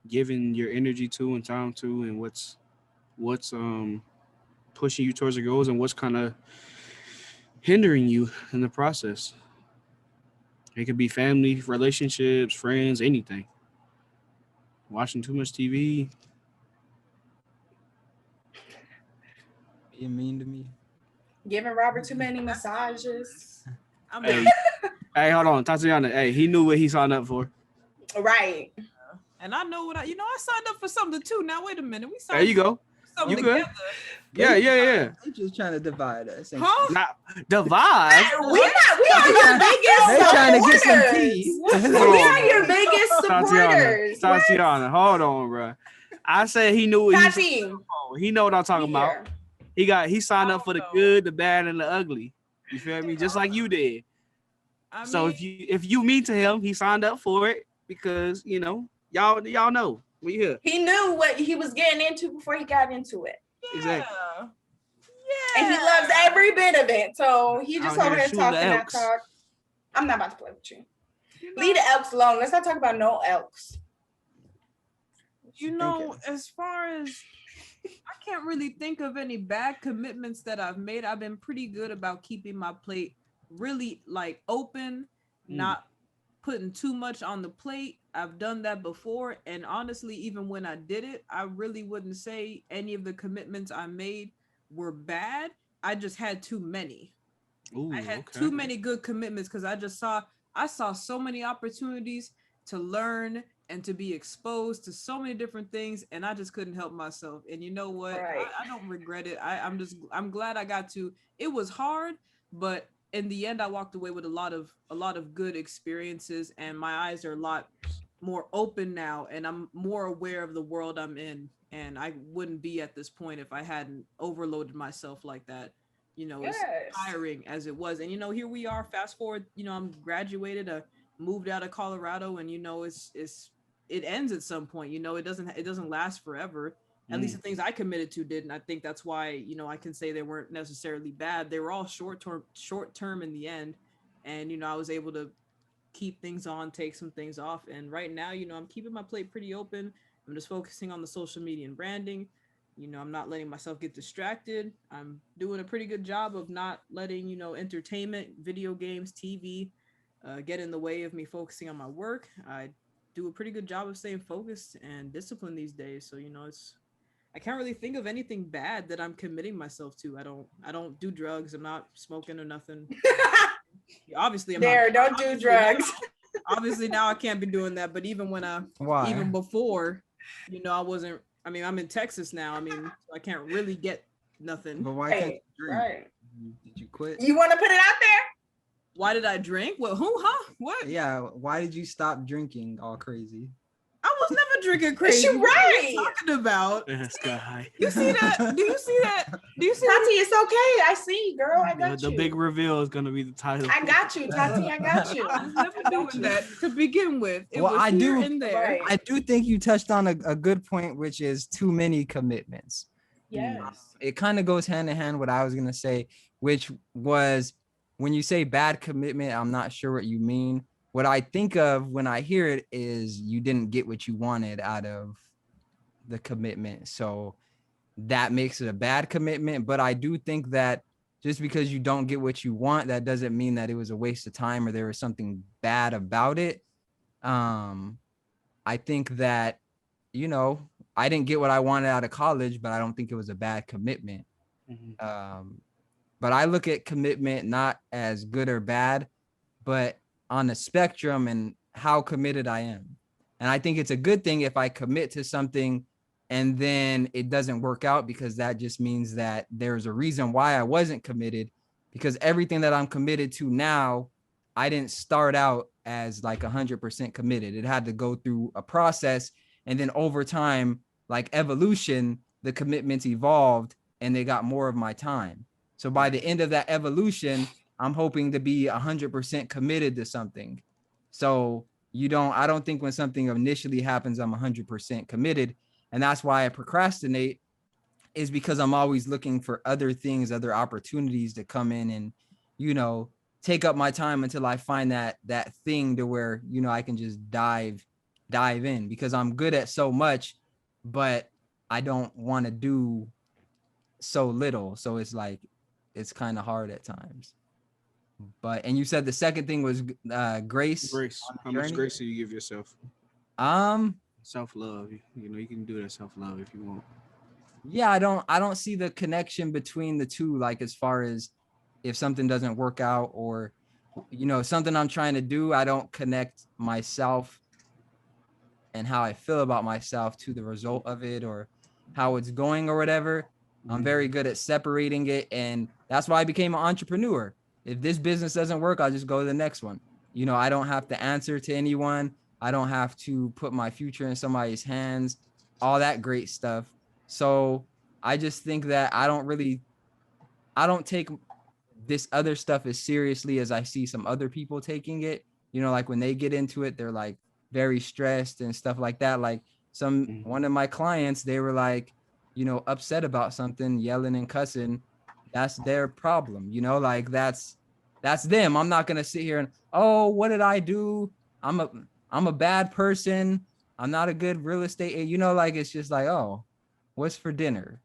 giving your energy to and time to, and what's pushing you towards your goals and what's kind of hindering you in the process. It could be family, relationships, friends, anything. Watching too much TV. Being mean to me. Giving Robert too many massages. Hey, hold on, Tatiana. Hey, he knew what he signed up for. Right. And I know I signed up for something too. Now wait a minute, we signed. There you go. You good? Yeah. They're just trying to divide us. Huh? Not divide. We are your biggest They're trying to get some supporters. tea. We are your biggest supporters. Tatiana, hold on, bro. I said he knew what he Tati, he know what I'm talking about. He signed up for the good, the bad, and the ugly. You feel me? Just like you did. So if you mean to him, he signed up for it because y'all know we here. He knew what he was getting into before he got into it. Yeah. Exactly. Yeah. And he loves every bit of it. So he just Out over here here shooting talking the that elks. talk. I'm not about to play with you. Leave the elks alone. Let's not talk about no elks. As far as I can't really think of any bad commitments that I've made. I've been pretty good about keeping my plate really open, not putting too much on the plate. I've done that before. And honestly, even when I did it, I really wouldn't say any of the commitments I made were bad. I just had too many. I had too many good commitments because I saw so many opportunities to learn and to be exposed to so many different things, and I just couldn't help myself. And you know what? Right. I don't regret it. I'm glad I got to. It was hard, but in the end, I walked away with a lot of good experiences, and my eyes are a lot more open now, and I'm more aware of the world I'm in. And I wouldn't be at this point if I hadn't overloaded myself like that. as tiring as it was. And here we are, fast forward, I'm graduated, moved out of Colorado, and it ends at some point. It doesn't last forever. At least the things I committed to didn't. I think that's why I can say they weren't necessarily bad. They were all short term in the end, and I was able to keep things on, take some things off. And right now, I'm keeping my plate pretty open. I'm just focusing on the social media and branding. I'm not letting myself get distracted. I'm doing a pretty good job of not letting, entertainment, video games, TV, get in the way of me focusing on my work. I do a pretty good job of staying focused and disciplined these days. So, I can't really think of anything bad that I'm committing myself to. I don't do drugs. I'm not smoking or nothing. Obviously, don't do drugs. Obviously now I can't be doing that. But even when even before, I wasn't. I mean, I'm in Texas now. I mean, I can't really get nothing. But why can't you drink? Right. Did you quit? You want to put it out there? Why did I drink? Well, who? Huh? What? Yeah. Why did you stop drinking all crazy? I was never drinking crazy. You're right. What are you talking about? That's guy. You see that? Do you see that? Do you see Tati, it's okay. I see, girl. I got you. The big reveal is going to be the title. I got you, Tati. I got you. I was never doing that to begin with. It was I here do. And there. Right. I do think you touched on a good point, which is too many commitments. Yes. It kind of goes hand in hand what I was going to say, which was when you say bad commitment, I'm not sure what you mean. What I think of when I hear it is you didn't get what you wanted out of the commitment. So that makes it a bad commitment. But I do think that just because you don't get what you want, that doesn't mean that it was a waste of time or there was something bad about it. I think that, I didn't get what I wanted out of college, but I don't think it was a bad commitment. But I look at commitment not as good or bad, but on the spectrum and how committed I am. And I think it's a good thing if I commit to something and then it doesn't work out, because that just means that there's a reason why I wasn't committed, because everything that I'm committed to now, I didn't start out as like 100% committed. It had to go through a process. And then over time, like evolution, the commitments evolved and they got more of my time. So by the end of that evolution, I'm hoping to be 100% committed to something. So I don't think when something initially happens, I'm 100% committed. And that's why I procrastinate, is because I'm always looking for other things, other opportunities to come in and, take up my time until I find that thing to where, I can just dive in, because I'm good at so much, but I don't want to do so little. So it's like, it's kind of hard at times. And you said the second thing was grace. How much grace do you give yourself? Self-love. You can do that self-love if you want. Yeah, I don't see the connection between the two, like as far as if something doesn't work out or something I'm trying to do, I don't connect myself and how I feel about myself to the result of it or how it's going or whatever. I'm very good at separating it, and that's why I became an entrepreneur. If this business doesn't work, I'll just go to the next one. I don't have to answer to anyone. I don't have to put my future in somebody's hands, all that great stuff. So I just think that I don't take this other stuff as seriously as I see some other people taking it. Like when they get into it, they're like very stressed and stuff like that. Like one of my clients, they were like, upset about something, yelling and cussing. That's their problem. Like that's them. I'm not going to sit here and, oh, what did I do? I'm a bad person. I'm not a good real estate. Like, it's just like, oh, what's for dinner?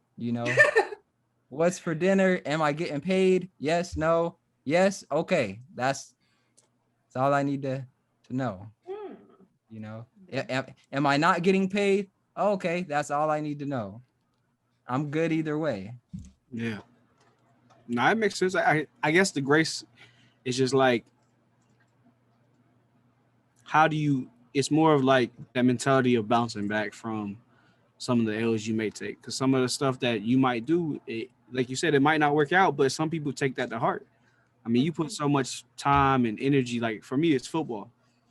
What's for dinner? Am I getting paid? Yes, no, yes. Okay. That's all I need to know. Am I not getting paid? Okay. That's all I need to know. I'm good either way. Yeah. No, that makes sense. I guess the grace is just like, it's more of like that mentality of bouncing back from some of the L's you may take. Because some of the stuff that you might do, like you said, it might not work out, but some people take that to heart. I mean, you put so much time and energy. Like for me, it's football.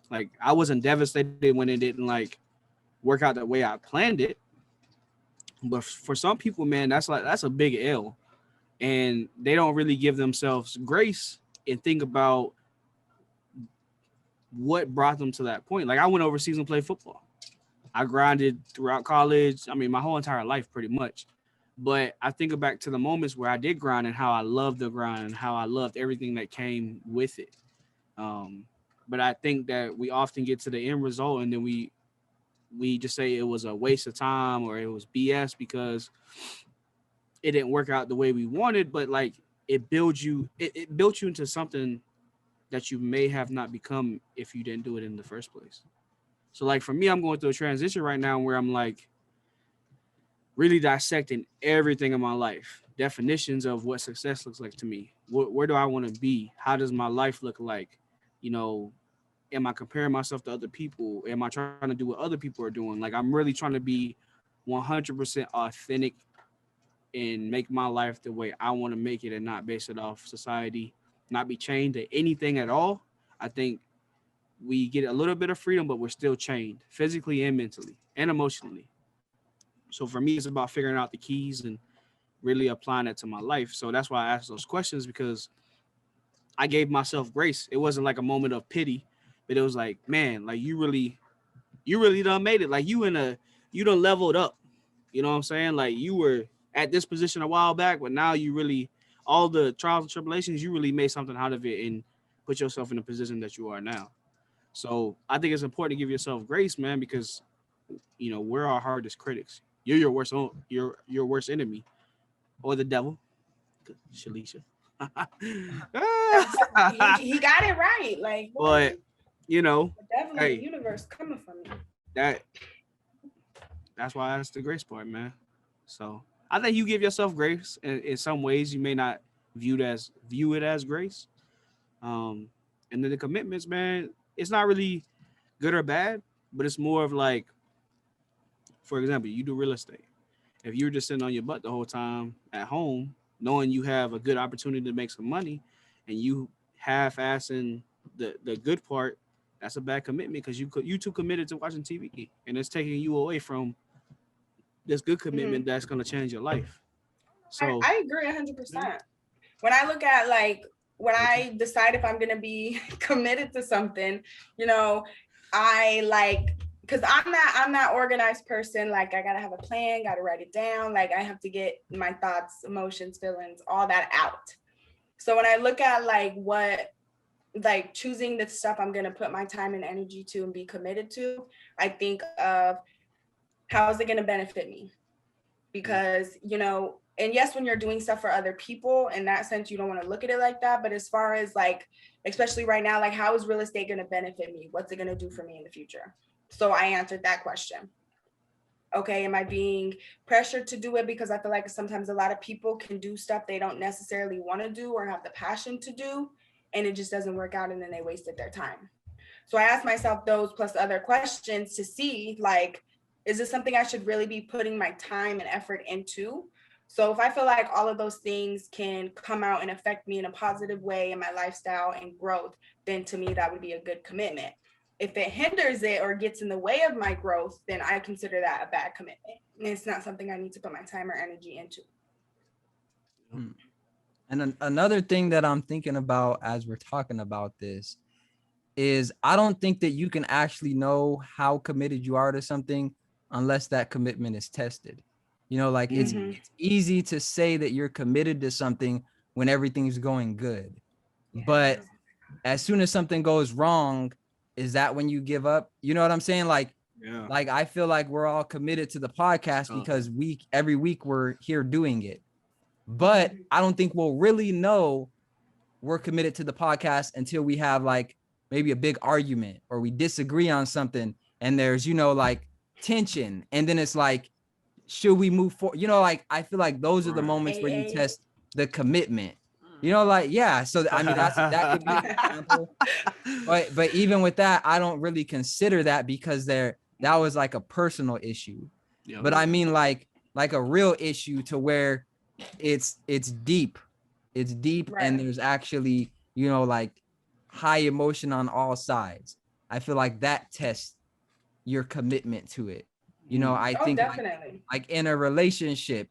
Like I wasn't devastated when it didn't like work out the way I planned it. But for some people, man, that's a big L. and they don't really give themselves grace and think about what brought them to that point. Like I went overseas and played football. I grinded throughout college. I mean, my whole entire life pretty much. But I think back to the moments where I did grind and how I loved the grind and how I loved everything that came with it. Um, but I think that we often get to the end result and then we just say it was a waste of time or it was BS because it didn't work out the way we wanted. But like it built you into something that you may have not become if you didn't do it in the first place. So like for me, I'm going through a transition right now where I'm like really dissecting everything in my life, definitions of what success looks like to me. Where do I want to be? How does my life look like? You know, am I comparing myself to other people? Am I trying to do what other people are doing? Like I'm really trying to be 100% authentic and make my life the way I want to make it and not base it off society, not be chained to anything at all. I think we get a little bit of freedom, but we're still chained physically and mentally and emotionally. So for me, it's about figuring out the keys and really applying that to my life. So that's why I asked those questions because I gave myself grace. It wasn't like a moment of pity, but it was like, man, like you really done made it. Like you done leveled up. You know what I'm saying? Like you were at this position a while back, but now you really all the trials and tribulations, you really made something out of it and put yourself in the position that you are now. So I think it's important to give yourself grace, man, because you know we're our hardest critics. You're your worst enemy, or the devil, Shalisha. He got it right. Like, what? But you know, The devil in hey, the universe coming from me. that that's why that's the grace part, man. So I think you give yourself grace. In some ways, you may not view it as grace. Um, and then the commitments, man, it's not really good or bad, but it's more of like, for example, you do real estate. If you're just sitting on your butt the whole time at home, knowing you have a good opportunity to make some money, and you half-assing the good part, that's a bad commitment because you too committed to watching TV, and it's taking you away from this good commitment that's gonna change your life. So I agree 100%. When I look at like when I decide if I'm gonna be committed to something, you know, I like because I'm that organized person. Like I gotta have a plan, gotta write it down. Like I have to get my thoughts, emotions, feelings, all that out. So when I look at like what like choosing the stuff I'm gonna put my time and energy to and be committed to, I think of how is it gonna benefit me? Because you know, and yes, when you're doing stuff for other people in that sense you don't want to look at it like that, but as far as like especially right now, like how is real estate going to benefit me? What's it going to do for me in the future? So I answered that question. Okay, am I being pressured to do it because I feel like sometimes a lot of people can do stuff they don't necessarily want to do or have the passion to do, and it just doesn't work out and then they wasted their time? So I asked myself those plus other questions to see like, is this something I should really be putting my time and effort into? So if I feel like all of those things can come out and affect me in a positive way in my lifestyle and growth, then to me that would be a good commitment. If it hinders it or gets in the way of my growth, then I consider that a bad commitment. And it's not something I need to put my time or energy into. And another thing that I'm thinking about as we're talking about this is I don't think that you can actually know how committed you are to something unless that commitment is tested. You know, like it's easy to say that you're committed to something when everything's going good. But as soon as something goes wrong, is that when you give up? You know what I'm saying? Like I feel like we're all committed to the podcast because every week we're here doing it. But I don't think we'll really know we're committed to the podcast until we have like maybe a big argument or we disagree on something and there's, you know, like tension. And then it's like, should we move forward? You know, like I feel like those are the moments where you test the commitment. You know, like, yeah. So I mean, that could be an example. But even with that, I don't really consider that because that was like a personal issue. Yeah. But I mean like a real issue to where it's deep. It's deep and there's actually, you know, like high emotion on all sides. I feel like that tests your commitment to it. You know, I think definitely. like in a relationship,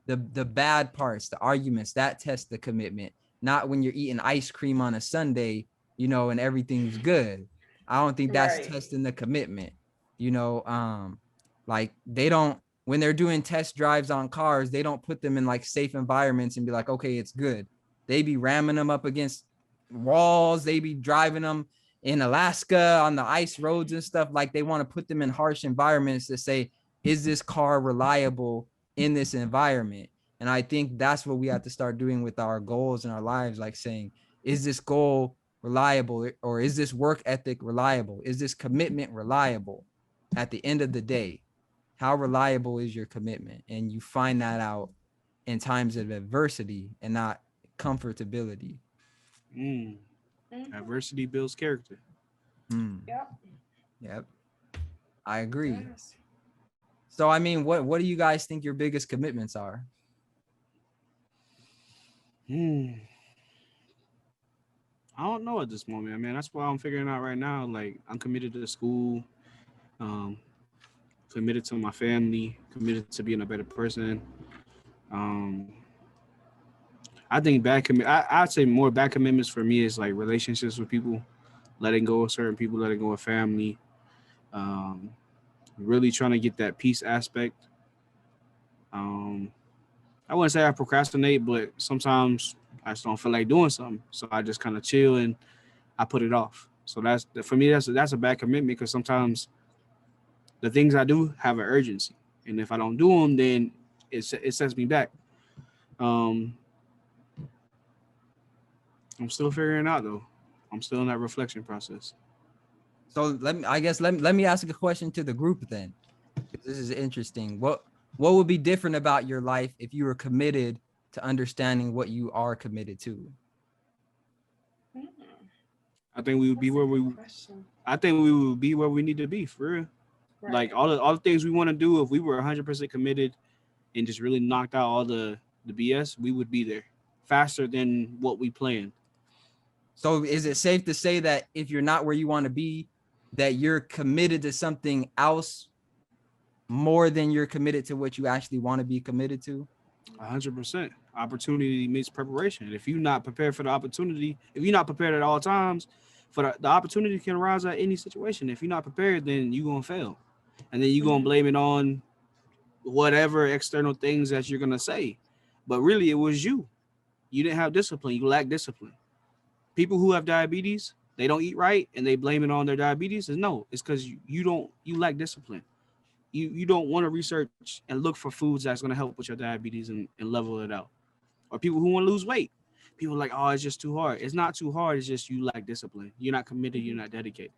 the bad parts, the arguments, that test the commitment, not when you're eating ice cream on a Sunday, you know, and everything's good. I don't think that's Right. testing the commitment, you know. Like they don't, when they're doing test drives on cars, they don't put them in like safe environments and be like, okay, it's good. They be ramming them up against walls, they be driving them in Alaska on the ice roads and stuff. Like they want to put them in harsh environments to say, is this car reliable in this environment? And I think that's what we have to start doing with our goals in our lives, like saying, is this goal reliable, or is this work ethic reliable? Is this commitment reliable? At the end of the day, how reliable is your commitment? And you find that out in times of adversity and not comfortability. Adversity builds character. Yep. Yep. I agree. Yes. So I mean, what do you guys think your biggest commitments are? I don't know at this moment, man. That's why I'm figuring out right now. Like, I'm committed to school, um, committed to my family, committed to being a better person. Um, I think I'd say more bad commitments for me is like relationships with people, letting go of certain people, letting go of family. Um, really trying to get that peace aspect. Um, I wouldn't say I procrastinate, but sometimes I just don't feel like doing something, so I just kind of chill and I put it off. So that's for me. That's a bad commitment because sometimes the things I do have an urgency, and if I don't do them, then it sets me back. Um, I'm still figuring it out though. I'm still in that reflection process. So let me ask a question to the group then. This is interesting. What would be different about your life if you were committed to understanding what you are committed to? I think we would be where we. I think we would be where we need to be for real. Right. Like all the things we want to do, if we were 100% committed and just really knocked out all the BS, we would be there faster than what we planned. So is it safe to say that if you're not where you want to be, that you're committed to something else more than you're committed to what you actually want to be committed to? 100%. Opportunity meets preparation. If you're not prepared for the opportunity, if you're not prepared at all times, for the opportunity can arise at any situation. If you're not prepared, then you're going to fail. And then you're going to blame it on whatever external things that you're going to say. But really, it was you. You didn't have discipline. You lack discipline. People who have diabetes, they don't eat right and they blame it on their diabetes. No, it's because you lack discipline. You don't want to research and look for foods that's going to help with your diabetes and level it out. Or people who want to lose weight. People are like, oh, it's just too hard. It's not too hard. It's just you lack discipline. You're not committed. You're not dedicated.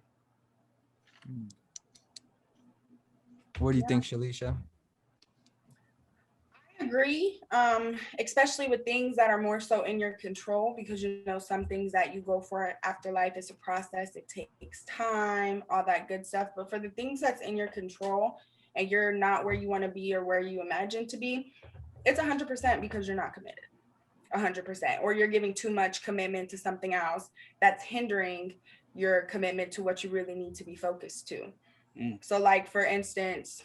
What do you think, Shalisha? I agree, especially with things that are more so in your control, because you know some things that you go for after life is a process. It takes time, all that good stuff. But for the things that's in your control and you're not where you want to be or where you imagine to be, it's 100% because you're not committed. 100%, or you're giving too much commitment to something else that's hindering your commitment to what you really need to be focused to. So like for instance,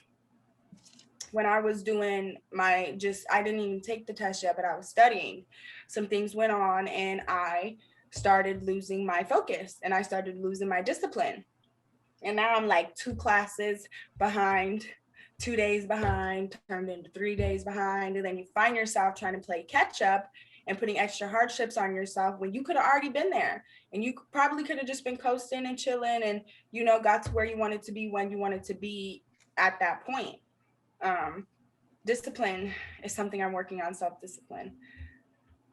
when I was doing I didn't even take the test yet, but I was studying, some things went on and I started losing my focus and I started losing my discipline. And now I'm like 2 classes behind, 2 days behind, turned into 3 days behind. And then you find yourself trying to play catch up and putting extra hardships on yourself when you could have already been there. And you probably could have just been coasting and chilling and, you know, got to where you wanted to be when you wanted to be at that point. Discipline is something I'm working on, self-discipline.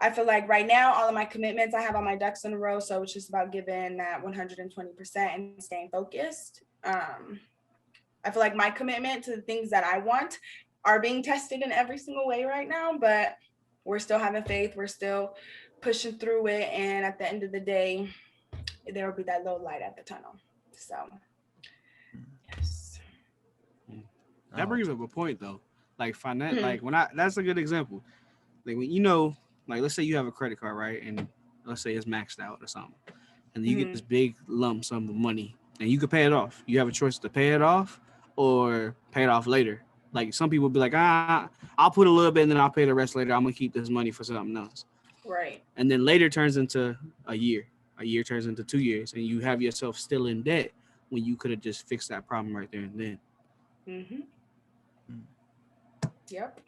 I feel like right now, all of my commitments, I have all my ducks in a row. So it's just about giving that 120% and staying focused. I feel like my commitment to the things that I want are being tested in every single way right now, but we're still having faith. We're still pushing through it. And at the end of the day, there will be that little light at the tunnel. So, yes. That brings up a point though. Like finance, like that's a good example. Like when you know, like let's say you have a credit card, right? And let's say it's maxed out or something. And you get this big lump sum of money and you can pay it off. You have a choice to pay it off or pay it off later. Like some people be like, I'll put a little bit and then I'll pay the rest later. I'm gonna keep this money for something else. Right. And then later turns into a year. A year turns into 2 years, and you have yourself still in debt when you could have just fixed that problem right there and then. Yep.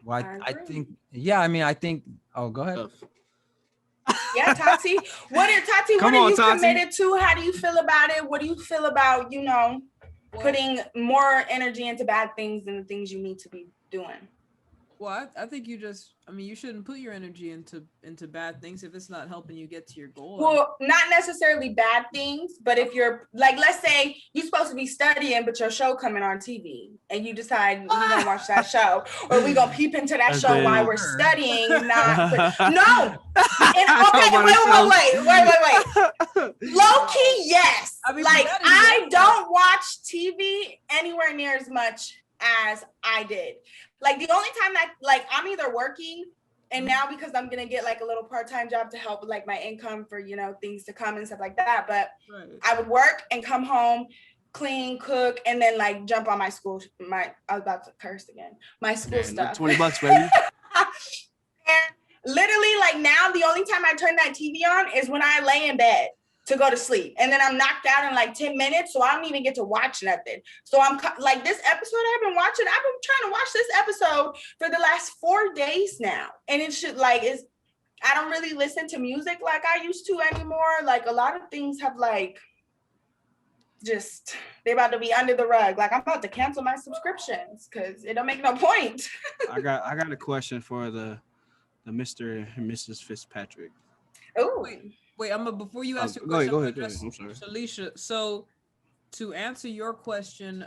Well, I think, yeah, I mean, I think, oh, go ahead. Yeah, Tati. What are you committed to? How do you feel about it? What do you feel about, putting more energy into bad things than the things you need to be doing? Well, I think you shouldn't put your energy into bad things if it's not helping you get to your goal. Well, not necessarily bad things, but if you're like, let's say you're supposed to be studying, but your show coming on TV and you decide we're going to watch that show or we're going to peep into that show while we're studying. No. Wait. Low key, yes. I don't watch TV anywhere near as much as I did. Like the only time that I'm either working and now because I'm gonna get like a little part-time job to help with like my income for things to come and stuff like that. But I would work and come home, clean, cook, and then like jump on my school. I was about to curse again. My school stuff. $20, baby. And literally like now the only time I turn that TV on is when I lay in bed to go to sleep. And then I'm knocked out in like 10 minutes. So I don't even get to watch nothing. So I'm like this episode I've been trying to watch this episode for the last 4 days now. And it should I don't really listen to music like I used to anymore. Like a lot of things have they're about to be under the rug. Like I'm about to cancel my subscriptions because it don't make no point. I got a question for the Mr. and Mrs. Fitzpatrick. Oh, wait, before you ask your question, go ahead. I'm sorry. Shalisha, so to answer your question,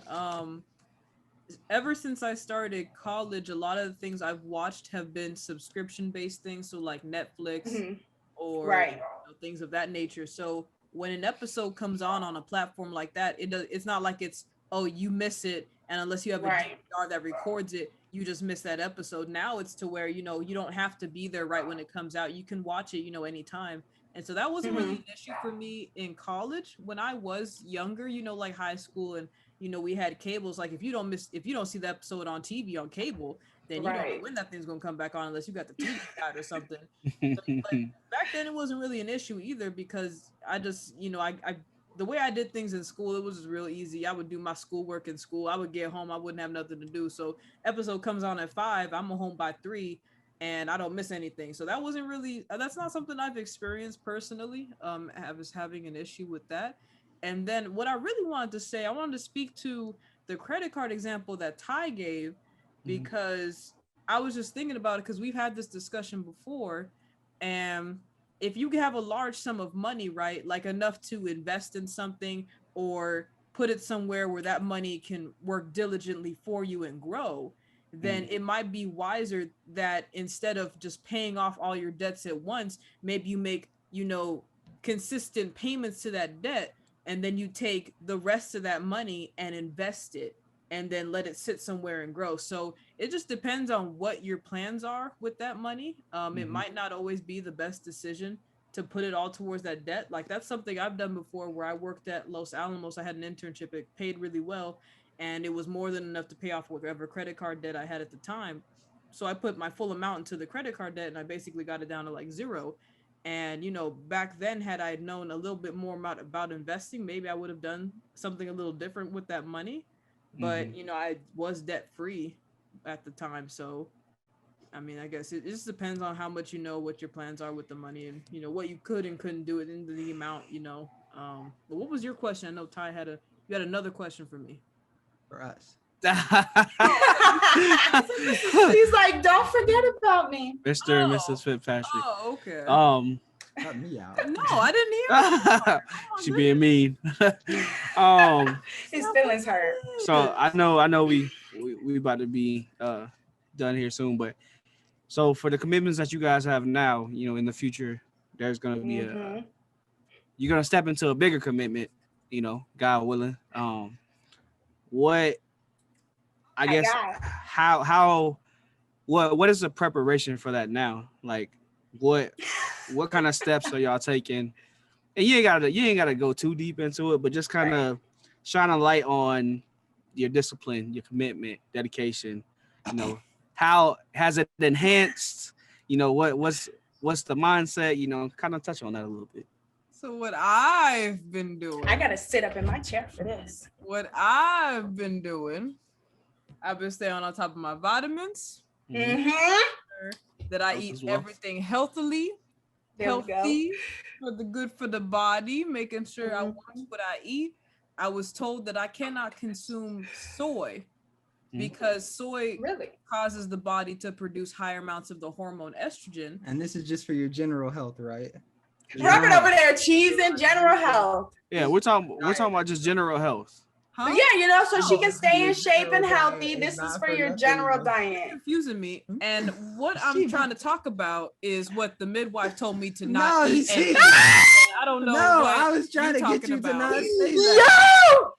ever since I started college, a lot of the things I've watched have been subscription-based things, so like Netflix or things of that nature. So when an episode comes on a platform like that, it's not like it's, oh, you miss it, and unless you have a DVR that records it, you just miss that episode. Now it's to where, you don't have to be there right when it comes out. You can watch it, anytime. And so that wasn't really an issue for me in college. When I was younger, like high school, and we had cables. Like if you don't see the episode on TV on cable, then you don't know when that thing's gonna come back on unless you got the TV out or something. So, back then it wasn't really an issue either because I just I the way I did things in school, it was just real easy. I would do my schoolwork in school. I would get home, I wouldn't have nothing to do. So episode comes on at 5, I'm home by 3. And I don't miss anything. So that wasn't really, that's not something I've experienced personally, having an issue with that. And then what I really wanted to say, I wanted to speak to the credit card example that Ty gave, because I was just thinking about it because we've had this discussion before. And if you have a large sum of money, right, like enough to invest in something or put it somewhere where that money can work diligently for you and grow, then it might be wiser that instead of just paying off all your debts at once, maybe you make, consistent payments to that debt, and then you take the rest of that money and invest it and then let it sit somewhere and grow. So it just depends on what your plans are with that money. It might not always be the best decision to put it all towards that debt. Like that's something I've done before where I worked at Los Alamos. I had an internship, it paid really well. And it was more than enough to pay off whatever credit card debt I had at the time. So I put my full amount into the credit card debt and I basically got it down to like 0. And, back then, had I known a little bit more about investing, maybe I would have done something a little different with that money. But, I was debt free at the time. So, I mean, I guess it just depends on how much what your plans are with the money and, what you could and couldn't do it into the amount, But what was your question? I know Ty you had another question for me. For us. He's like, don't forget about me. Mr. and Mrs. Fitzpatrick. Oh, okay. Cut me out. No, I didn't hear. She being mean. His feelings hurt. So I know we about to be done here soon, but so for the commitments that you guys have now, in the future, there's gonna be you're gonna step into a bigger commitment, God willing. What I guess what is the preparation for that now? Like what kind of steps are y'all taking? And you ain't gotta go too deep into it, but just kind of shine a light on, your discipline, your commitment, dedication, how has it enhanced, what's the mindset, kind of touch on that a little bit. So what I've been doing. I gotta sit up in my chair for this. What I've been doing, I've been staying on top of my vitamins. That I eat everything healthily, healthy for the good for the body, making sure I watch what I eat. I was told that I cannot consume soy because soy causes the body to produce higher amounts of the hormone estrogen. And this is just for your general health, right? Robert over there, cheese and general health. Yeah, we're talking about just general health. Huh? Yeah, so she can stay in shape and healthy. This is for your general diet. Confusing me. And what I'm trying to talk about is what the midwife told me to not eat. I don't know. No, what I was trying to get you about. to not say that.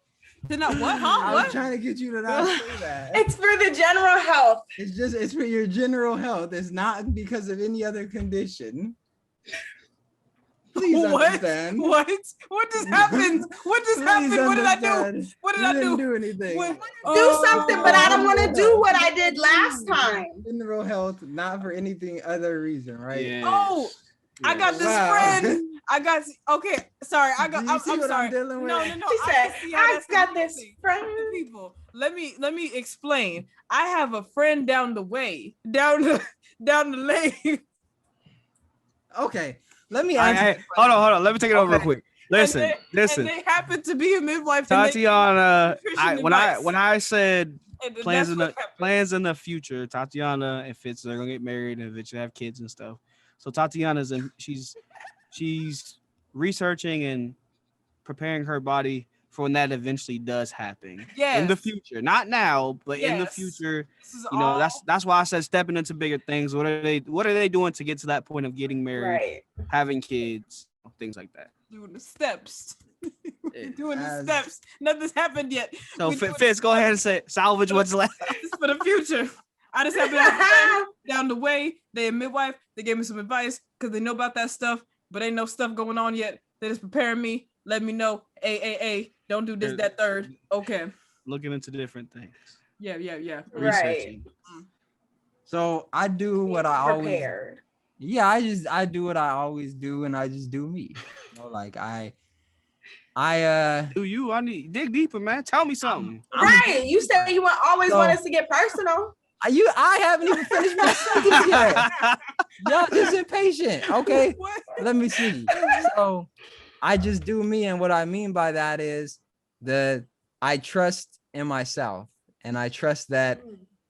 To not what? Huh? I What? was trying to get you to not say that. It's for the general health. It's for your general health. It's not because of any other condition. Please understand. What just happened? What just happened? What did I do? What did I do? Do anything. Do something, but I don't want to do what I did last time. General health, not for anything other reason, right? Yeah. Oh, I got this friend. Sorry. I'm sorry. I'm dealing with? No. She said, I got this friend. People, let me explain. I have a friend down the way, down the lane. Okay. Let me answer. Hold on. Let me take it over real quick. Listen. And they happen to be a midwife. Tatiana, when I said plans in the future, Tatiana and Fitz are gonna get married and eventually have kids and stuff. So Tatiana's she's researching and preparing her body for when that eventually does happen. In the future, not now, but in the future. That's why I said stepping into bigger things. What are they doing to get to that point of getting married, having kids, things like that? Doing the steps. Doing the steps. Nothing's happened yet. So Fitz, go ahead and say salvage what's left. This is for the future. I just have been down the way. They a midwife. They gave me some advice because they know about that stuff, but ain't no stuff going on yet. They just preparing me. Let me know. Don't do this, that, third. Okay. Looking into different things. Yeah. Researching. Right. So I do what I always. Yeah, I do what I always do, and I just do me. Like I do you? I need dig deeper, man. Tell me something. Right. You said you always want us to get personal. I haven't even finished my sentence yet. Y'all just impatient. Okay. Let me see. So I just do me, and what I mean by that is I trust in myself, and I trust that,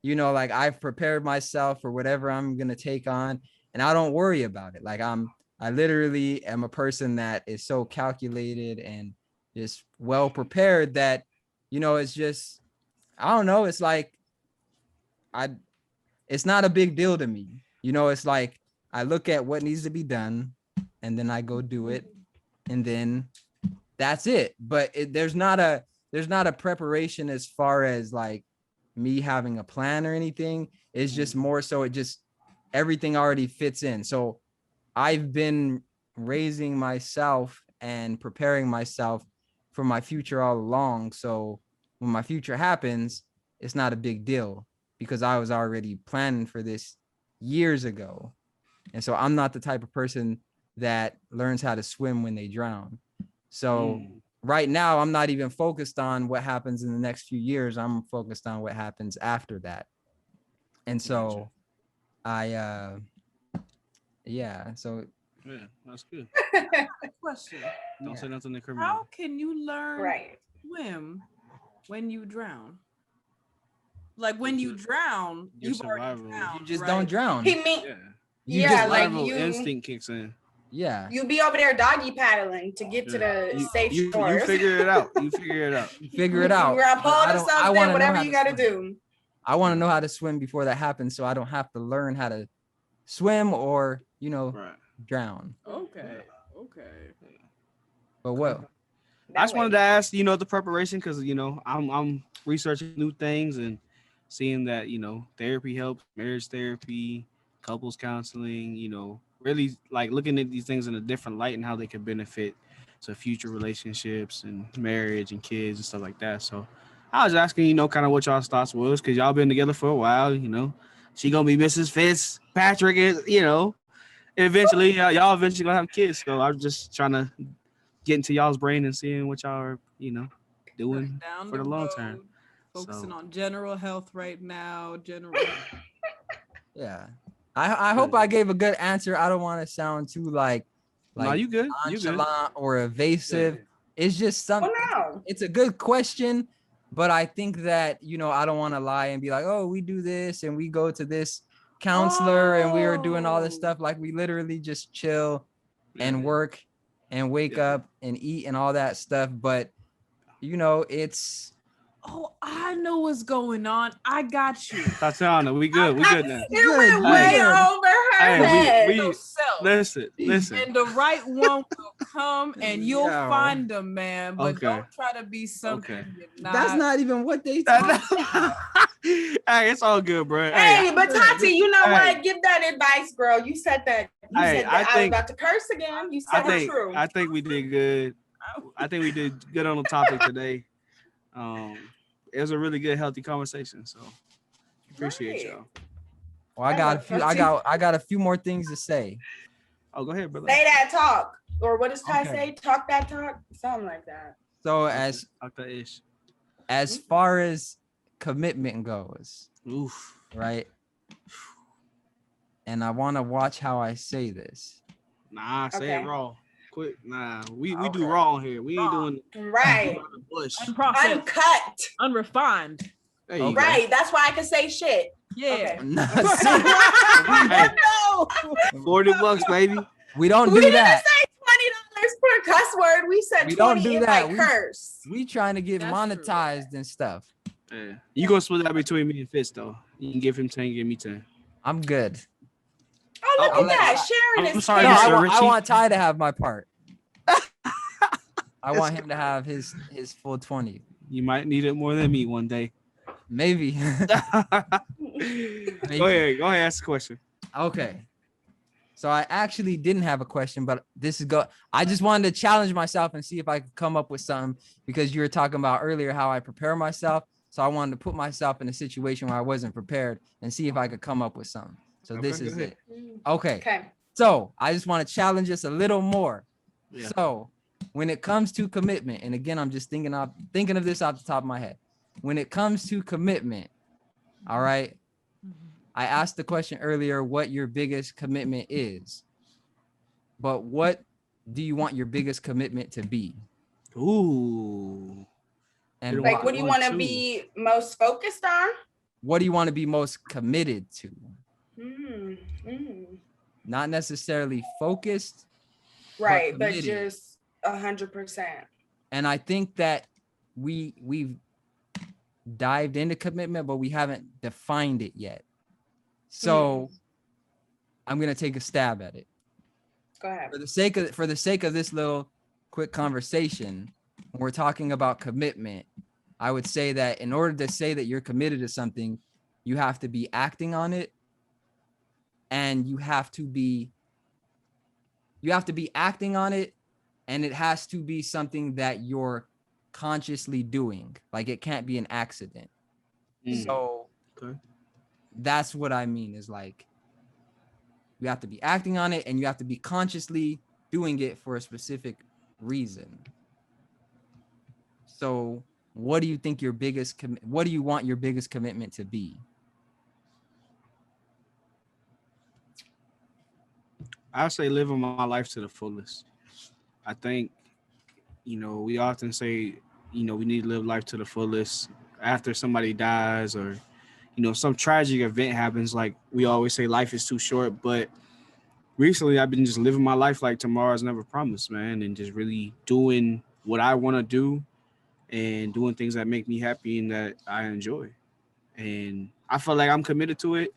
like I've prepared myself for whatever I'm gonna take on, and I don't worry about it. Like I literally am a person that is so calculated and just well prepared that, it's just, I don't know. It's like, it's not a big deal to me. It's like, I look at what needs to be done and then I go do it. And then that's it. But there's not a preparation as far as like me having a plan or anything. It's just more so everything already fits in. So I've been raising myself and preparing myself for my future all along. So when my future happens, it's not a big deal because I was already planning for this years ago. And so I'm not the type of person that learns how to swim when they drown. So right now, I'm not even focused on what happens in the next few years. I'm focused on what happens after that. And so Yeah, that's good. Question. Don't say nothing to criminal. How can you learn swim when you drown? Like when you drown, you've already drowned. You just don't drown. Survival instinct kicks in. Yeah. You be over there doggy paddling to get to the safe shores. You figure it out. You figure it out. Grab hold of something, whatever you got to do. I want to know how to swim before that happens, so I don't have to learn how to swim or, drown. Okay. But what? I just wanted to ask, the preparation, because I'm researching new things and seeing that therapy helps, marriage therapy, couples counseling, really like looking at these things in a different light and how they could benefit to future relationships and marriage and kids and stuff like that. So I was asking, kind of what y'all's thoughts was, because y'all been together for a while, She gonna be Mrs. Fitzpatrick, eventually, y'all eventually gonna have kids. So I'm just trying to get into y'all's brain and seeing what y'all are, doing Down for the long term. road, focusing So, on general health right now. Yeah. I hope I gave a good answer. I don't want to sound too like no, you good. You good. nonchalant or evasive. Yeah. It's just something. no. It's a good question, but I think that I don't want to lie and be like, oh, we do this and we go to this counselor and we are doing all this stuff. Like we literally just chill and work and wake up and eat and all that stuff. But it's Oh, I know what's going on. I got you. Tatiana, we good. We good now. It went way over her head. We listen. And the right one will come and you'll find them, man. But don't try to be something you're not. That's not even what they talk about. Hey, it's all good, bro. Hey, but Tati, you know what? Give that advice, girl. You said that. You said that I was about to curse again. You said it true. I think we did good. I think we did good on the topic today. It was a really good, healthy conversation. So appreciate y'all. Well, I got a few more things to say. Oh, go ahead, brother. Say that talk. Or what does Ty say? Talk that talk? Something like that. So as far as commitment goes, right? And I want to watch how I say this. Say it raw. Quick, we do raw here. We ain't doing uncut, unrefined. Right, that's why I can say shit. Yeah. Okay. No. $40, baby. We don't we do that. Didn't say $20 per cuss word. We said we 20 don't do if that. I curse. We trying to get That's monetized and stuff. Yeah. You gonna split that between me and Fitz though. You can give him 10, give me 10. I'm good. Oh, look at that. Sharon is sorry, No, Mr. I want Ty to have my part. I want him to have his full 20. You might need it more than me one day. Maybe. Go ahead, ask the question. Okay. So I actually didn't have a question, but I just wanted to challenge myself and see if I could come up with something, because you were talking about earlier how I prepare myself. So I wanted to put myself in a situation where I wasn't prepared and see if I could come up with something. So this is it. Okay. So I just want to challenge us a little more. Yeah. So when it comes to commitment, and again, I'm just thinking of this off the top of my head. When it comes to commitment, all right, I asked the question earlier, what your biggest commitment is, but what do you want your biggest commitment to be? Ooh. And like, what do you want to be most focused on? What do you want to be most committed to? Not necessarily focused, right? But just 100%. And I think that we've dived into commitment, but we haven't defined it yet. So I'm gonna take a stab at it. Go ahead. For the sake of this little quick conversation, when we're talking about commitment, I would say that in order to say that you're committed to something, you have to be acting on it, and you have to be acting on it, and it has to be something that you're consciously doing. Like, it can't be an accident. So that's what I mean, is like, you have to be acting on it and you have to be consciously doing it for a specific reason. So what do you think what do you want your biggest commitment to be? I say living my life to the fullest. I think, we often say, we need to live life to the fullest after somebody dies, or, some tragic event happens. Like we always say, life is too short. But recently I've been just living my life like tomorrow's never promised, man. And just really doing what I want to do and doing things that make me happy and that I enjoy. And I feel like I'm committed to it.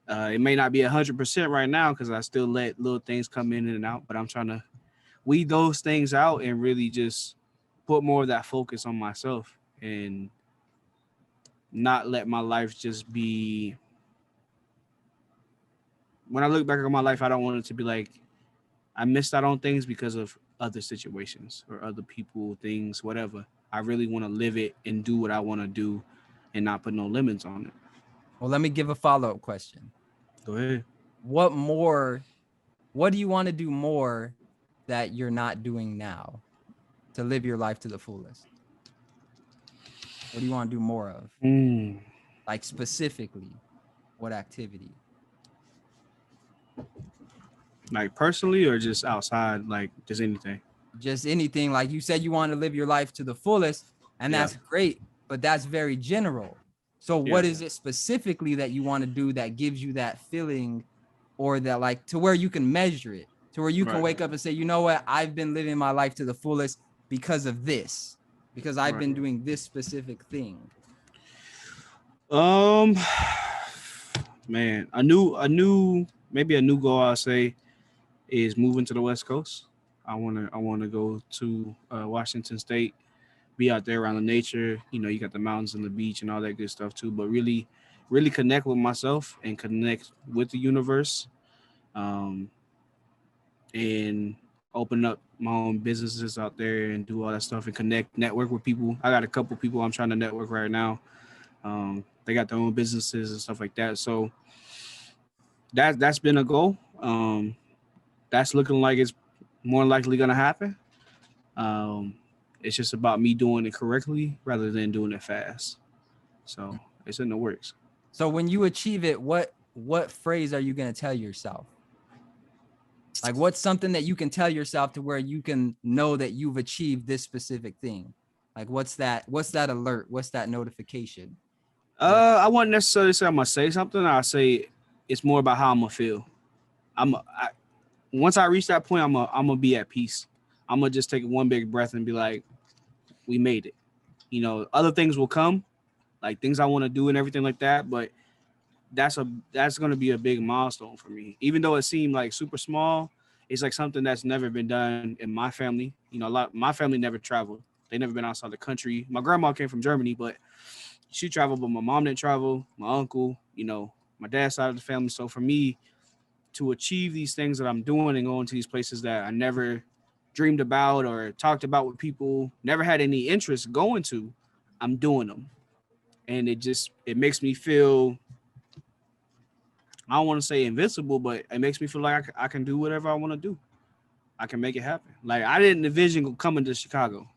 It may not be 100% right now because I still let little things come in and out, but I'm trying to weed those things out and really just put more of that focus on myself and not let my life just be. When I look back on my life, I don't want it to be like I missed out on things because of other situations or other people, things, whatever. I really want to live it and do what I want to do and not put no limits on it. Well, let me give a follow-up question. Go ahead. What do you want to do more that you're not doing now to live your life to the fullest? What do you want to do more of? Like specifically, what activity? Like personally or just outside, like just anything? Just anything. Like you said, you want to live your life to the fullest, and that's great, but that's very general. So what is it specifically that you want to do that gives you that feeling, or that like to where you can measure it, to where you can wake up and say, you know what, I've been living my life to the fullest because of this, because I've been doing this specific thing? Man, a new goal I'll say is moving to the West Coast. I wanna go to Washington State, be out there around the nature. You know, you got the mountains and the beach and all that good stuff too. But really connect with myself and connect with the universe, and open up my own businesses out there and do all that stuff and network with people. I got a couple people I'm trying to network right now. They got their own businesses and stuff like that. So that's been a goal. That's looking like it's more likely gonna happen. It's just about me doing it correctly rather than doing it fast. So it's in the works. So when you achieve it, what phrase are you gonna tell yourself? Like what's something that you can tell yourself to where you can know that you've achieved this specific thing? Like what's that alert? What's that notification? I wouldn't necessarily say I'm gonna say something. I say it's more about how I'm gonna feel. Once I reach that point, I'm gonna be at peace. I'm gonna just take one big breath and be like, we made it. You know, other things will come, like things I want to do and everything like that. But that's gonna be a big milestone for me. Even though it seemed like super small, it's like something that's never been done in my family. You know, my family never traveled. They never been outside the country. My grandma came from Germany, but she traveled, but my mom didn't travel. My uncle, you know, my dad's side of the family. So for me to achieve these things that I'm doing and going to these places that I never dreamed about or talked about with people, never had any interest going to, I'm doing them. And it makes me feel, I don't want to say invincible, but it makes me feel like I can do whatever I want to do. I can make it happen. Like I didn't envision coming to Chicago.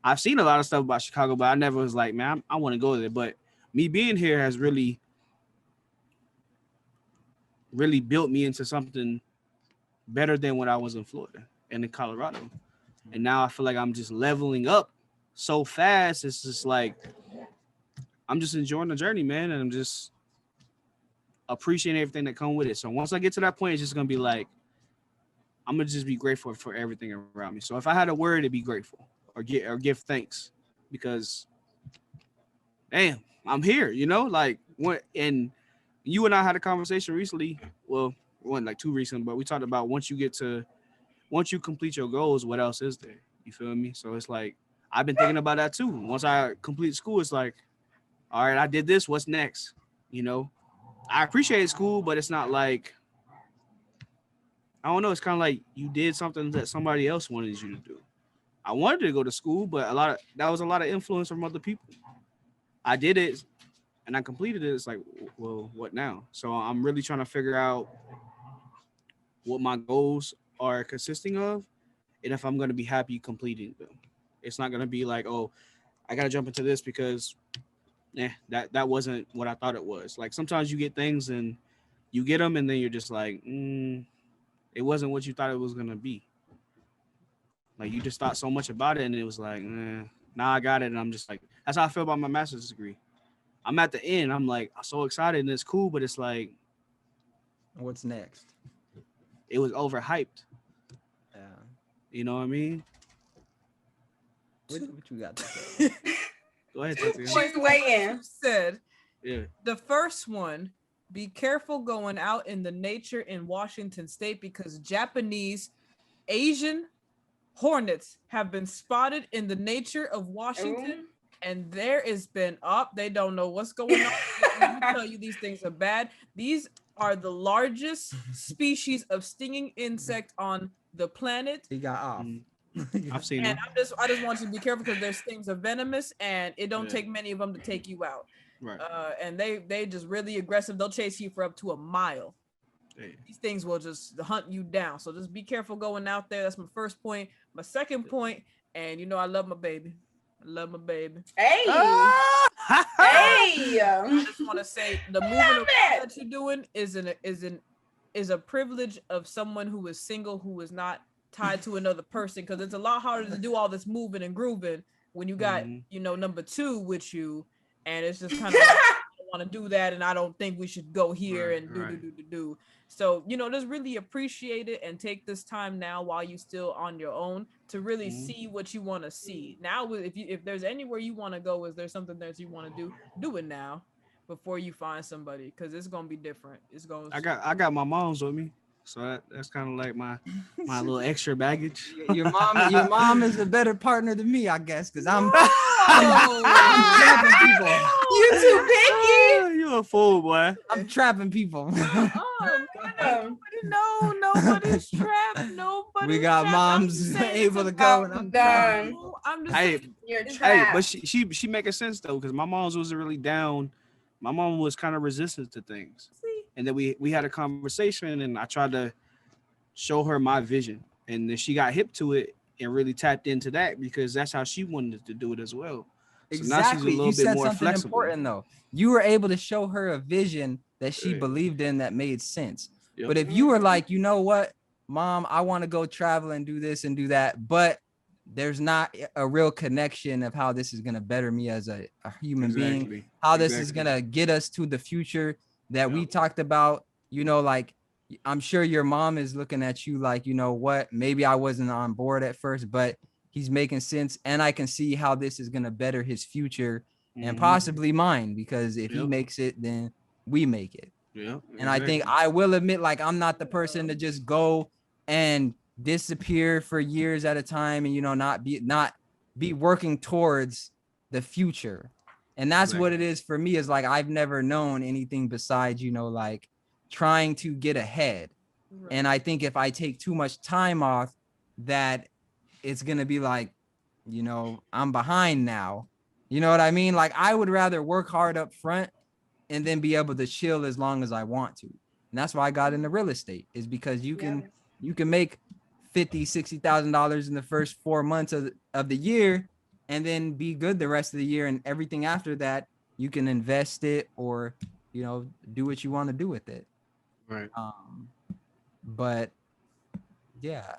I've seen a lot of stuff about Chicago, but I never was like, man, I want to go there. But me being here has really built me into something better than when I was in Florida and in Colorado. And now I feel like I'm just leveling up so fast. It's just like, I'm just enjoying the journey, man. And I'm just appreciating everything that comes with it. So once I get to that point, it's just going to be like, I'm going to just be grateful for everything around me. So if I had a word, it'd be grateful or give thanks, because damn, I'm here, you know, like and you and I had a conversation recently. Well, it wasn't like too recent, but we talked about once you complete your goals, what else is there? You feel me? So it's like, I've been thinking about that too. Once I complete school, it's like, all right, I did this. What's next? You know, I appreciate school, but it's not like, I don't know. It's kind of like you did something that somebody else wanted you to do. I wanted to go to school, but that was a lot of influence from other people. I did it and I completed it. It's like, well, what now? So I'm really trying to figure out what my goals are consisting of, and if I'm going to be happy completing them. It's not going to be like, oh, I got to jump into this because that wasn't what I thought it was. Like sometimes you get things and you get them and then you're just like, it wasn't what you thought it was going to be. Like you just thought so much about it and it was like, now I got it. And I'm just like, that's how I feel about my master's degree. I'm at the end. I'm like, I'm so excited and it's cool, but it's like, what's next? It was overhyped. Yeah. You know what I mean? What you got to say? Go ahead, Tatiana. She's waiting. Said, yeah. The first one, be careful going out in the nature in Washington State because Japanese Asian hornets have been spotted in the nature of Washington. And there has been they don't know what's going on. Let me tell you, these things are bad. These are the largest species of stinging insect on the planet. He got off. I've seen And them. I just want you to be careful because there's things are venomous and it don't take many of them to take you out. Right. And they just really aggressive. They'll chase you for up to a mile. These things will just hunt you down. So just be careful going out there. That's my first point. My second point, and you know I love my baby. I love my baby. Hey. Hey. I just want to say the moving around that you're doing is a privilege of someone who is single, who is not tied to another person, because it's a lot harder to do all this moving and grooving when you got number two with you, and it's just kind of like, I don't want to do that, and I don't think we should go here and do. So just really appreciate it and take this time now while you still on your own to really see what you want to see. Now, if there's anywhere you want to go, is there something that you want to do it now before you find somebody, because it's gonna be different. I got my mom's with me, so that's kind of like my little extra baggage. Your mom is a better partner than me, I guess, because I'm trapping people. You too picky. You a fool, boy. I'm trapping people. Nobody's trapped. We got moms able to go, and I'm done. I'm just you're trapped. But she making sense though, because my mom's wasn't really down. My mom was kind of resistant to things. And then we had a conversation, and I tried to show her my vision, and then she got hip to it and really tapped into that, because that's how she wanted to do it as well. Exactly. So now she's a little you bit said more something flexible. important though. You were able to show her a vision that she believed in that made sense. Yep. But if you were like, you know what, Mom, I want to go travel and do this and do that, but there's not a real connection of how this is going to better me as a human being, how this is going to get us to the future that we talked about, like, I'm sure your mom is looking at you like, you know what, maybe I wasn't on board at first, but he's making sense. And I can see how this is going to better his future and possibly mine, because if he makes it, then we make it. Yeah. And I think I will admit, like, I'm not the person to just go and disappear for years at a time and not be working towards the future. And that's what it is for me, is like I've never known anything besides like trying to get ahead. And I think if I take too much time off, that it's gonna be like, I'm behind now. You know what I mean? Like, I would rather work hard up front and then be able to chill as long as I want to. And that's why I got into real estate, is because you can make $50,000-$60,000 in the first 4 months of the year, and then be good the rest of the year, and everything after that you can invest it or do what you want to do with it. Right. But yeah,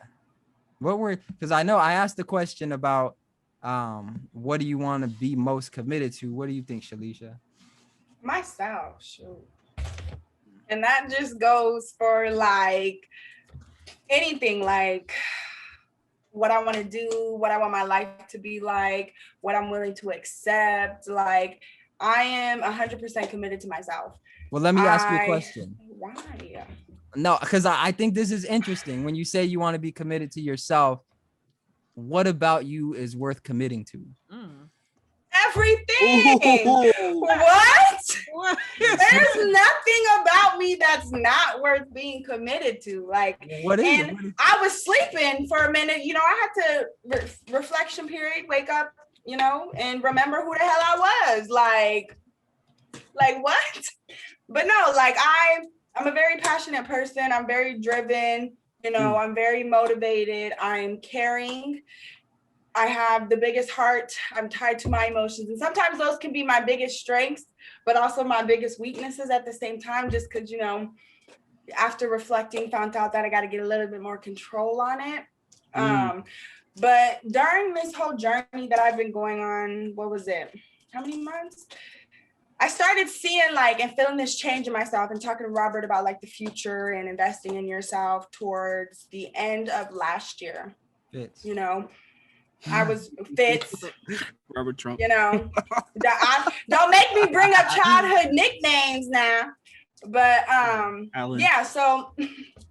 because I know I asked the question about what do you want to be most committed to? What do you think, Shalisha? Myself, shoot. And that just goes for like anything, like what I want to do, what I want my life to be like, what I'm willing to accept. Like, I am 100% committed to myself. Well, let me ask you a question. Why? No, because I think this is interesting. When you say you want to be committed to yourself, what about you is worth committing to? Everything. What? There's nothing about me that's not worth being committed to. Like, what is it? I was sleeping for a minute. I had to reflection period, wake up, and remember who the hell I was. Like what? But no, like I'm a very passionate person. I'm very driven. I'm very motivated. I'm caring. I have the biggest heart. I'm tied to my emotions. And sometimes those can be my biggest strengths, but also my biggest weaknesses at the same time, just because, after reflecting, found out that I got to get a little bit more control on it. But during this whole journey that I've been going on, what was it? How many months? I started seeing and feeling this change in myself, and talking to Robert about the future and investing in yourself towards the end of last year. Fits. I was Fitz. Robert Trump. Don't make me bring up childhood nicknames now. But Alan. Yeah, so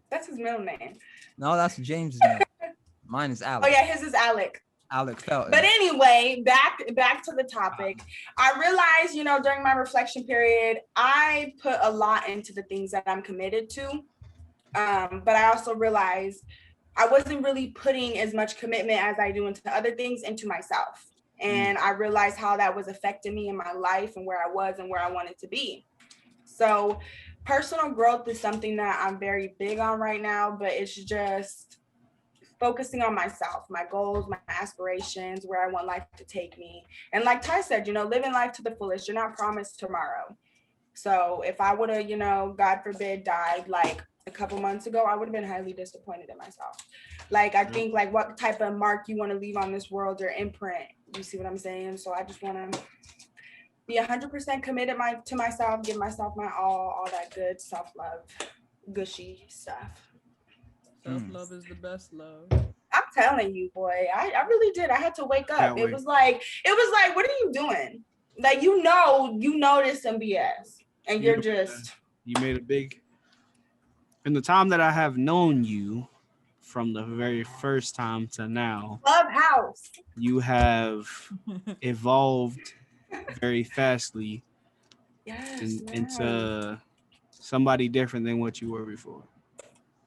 that's his middle name. No, that's James's name. Mine is Alec. Oh yeah, his is Alec. Alec Felton. But anyway, back to the topic. I realized, during my reflection period, I put a lot into the things that I'm committed to. But I also realized I wasn't really putting as much commitment as I do into other things into myself. And I realized how that was affecting me in my life and where I was and where I wanted to be. So personal growth is something that I'm very big on right now, but it's just focusing on myself, my goals, my aspirations, where I want life to take me. And like Ty said, living life to the fullest, you're not promised tomorrow. So if I would have, God forbid, died like a couple months ago, I would have been highly disappointed in myself. Like, I think like what type of mark you want to leave on this world or imprint. You see what I'm saying? So I just want to be 100% committed to myself, give myself my all that good self-love, gushy stuff. Self-love is the best love. I'm telling you, boy, I really did. I had to wake up. It was like, what are you doing? Like, you notice some BS and you're just. You made a big. In the time that I have known you, from the very first time to now, Clubhouse, you have evolved very fastly into somebody different than what you were before.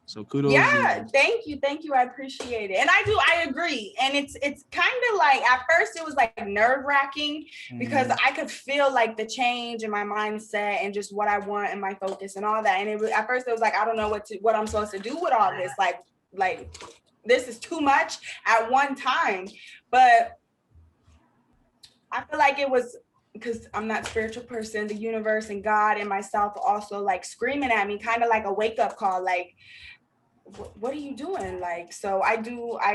So kudos. Yeah, thank you. I appreciate it. And I agree. And it's kind of like, at first it was like nerve-wracking because I could feel like the change in my mindset and just what I want and my focus and all that. And at first it was like, I don't know what I'm supposed to do with all this. Like this is too much at one time. But I feel like it was because I'm not a spiritual person, the universe and God and myself also like screaming at me, kind of like a wake-up call, like, what are you doing? Like, so I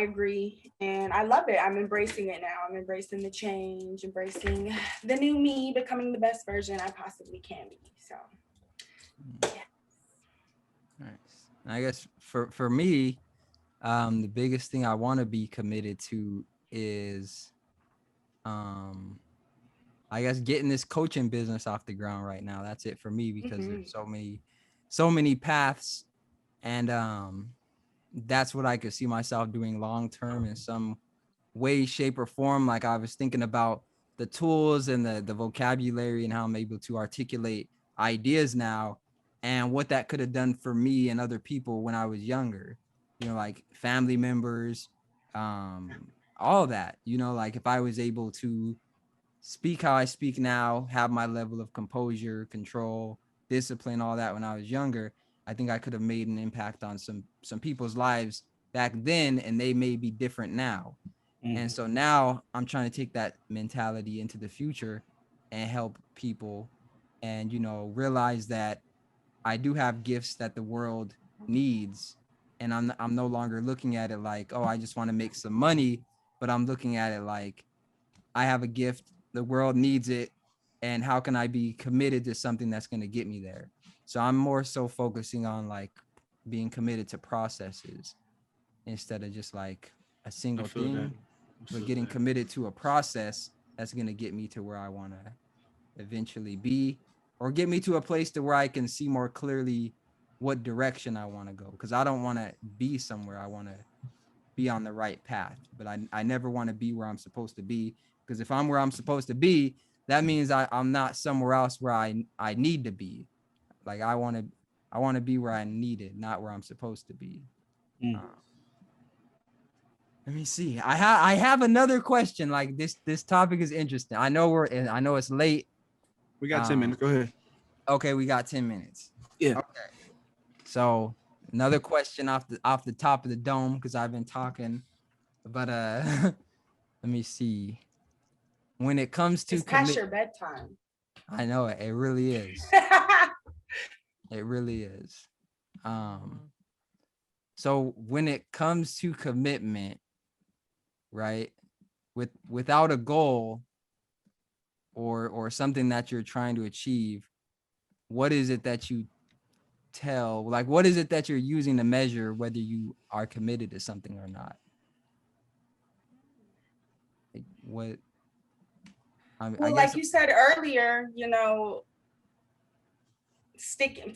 agree. And I love it. I'm embracing it now. I'm embracing the change, embracing the new me, becoming the best version I possibly can be. So, yeah. Nice. I guess for me, the biggest thing I want to be committed to is, I guess getting this coaching business off the ground right now. That's it for me because there's so many paths. And that's what I could see myself doing long term in some way, shape, or form. Like I was thinking about the tools and the vocabulary and how I'm able to articulate ideas now and what that could have done for me and other people when I was younger, like family members, all that, like if I was able to speak how I speak now, have my level of composure, control, discipline, all that when I was younger, I think I could have made an impact on some people's lives back then, and they may be different now. And so now I'm trying to take that mentality into the future and help people and, realize that I do have gifts that the world needs. And I'm no longer looking at it like, oh, I just want to make some money, but I'm looking at it like I have a gift, the world needs it, and how can I be committed to something that's going to get me there? So I'm more so focusing on like being committed to processes instead of just like a single thing, but getting committed to a process that's going to get me to where I want to eventually be, or get me to a place to where I can see more clearly what direction I want to go. Because I don't want to be somewhere. I want to be on the right path, but I never want to be where I'm supposed to be. Because if I'm where I'm supposed to be, that means I'm not somewhere else where I need to be. Like I want to be where I need it, not where I'm supposed to be. Let me see. I have another question. Like this topic is interesting. I know it's late. We got 10 minutes. Go ahead. Okay, we got 10 minutes. Yeah. Okay. So another question off the top of the dome, because I've been talking, but let me see. When it comes to it's past your bedtime. I know it. It really is. It really is. So when it comes to commitment, right? Without a goal or something that you're trying to achieve, what is it that you what is it that you're using to measure whether you are committed to something or not? Like what? I guess, like you said earlier,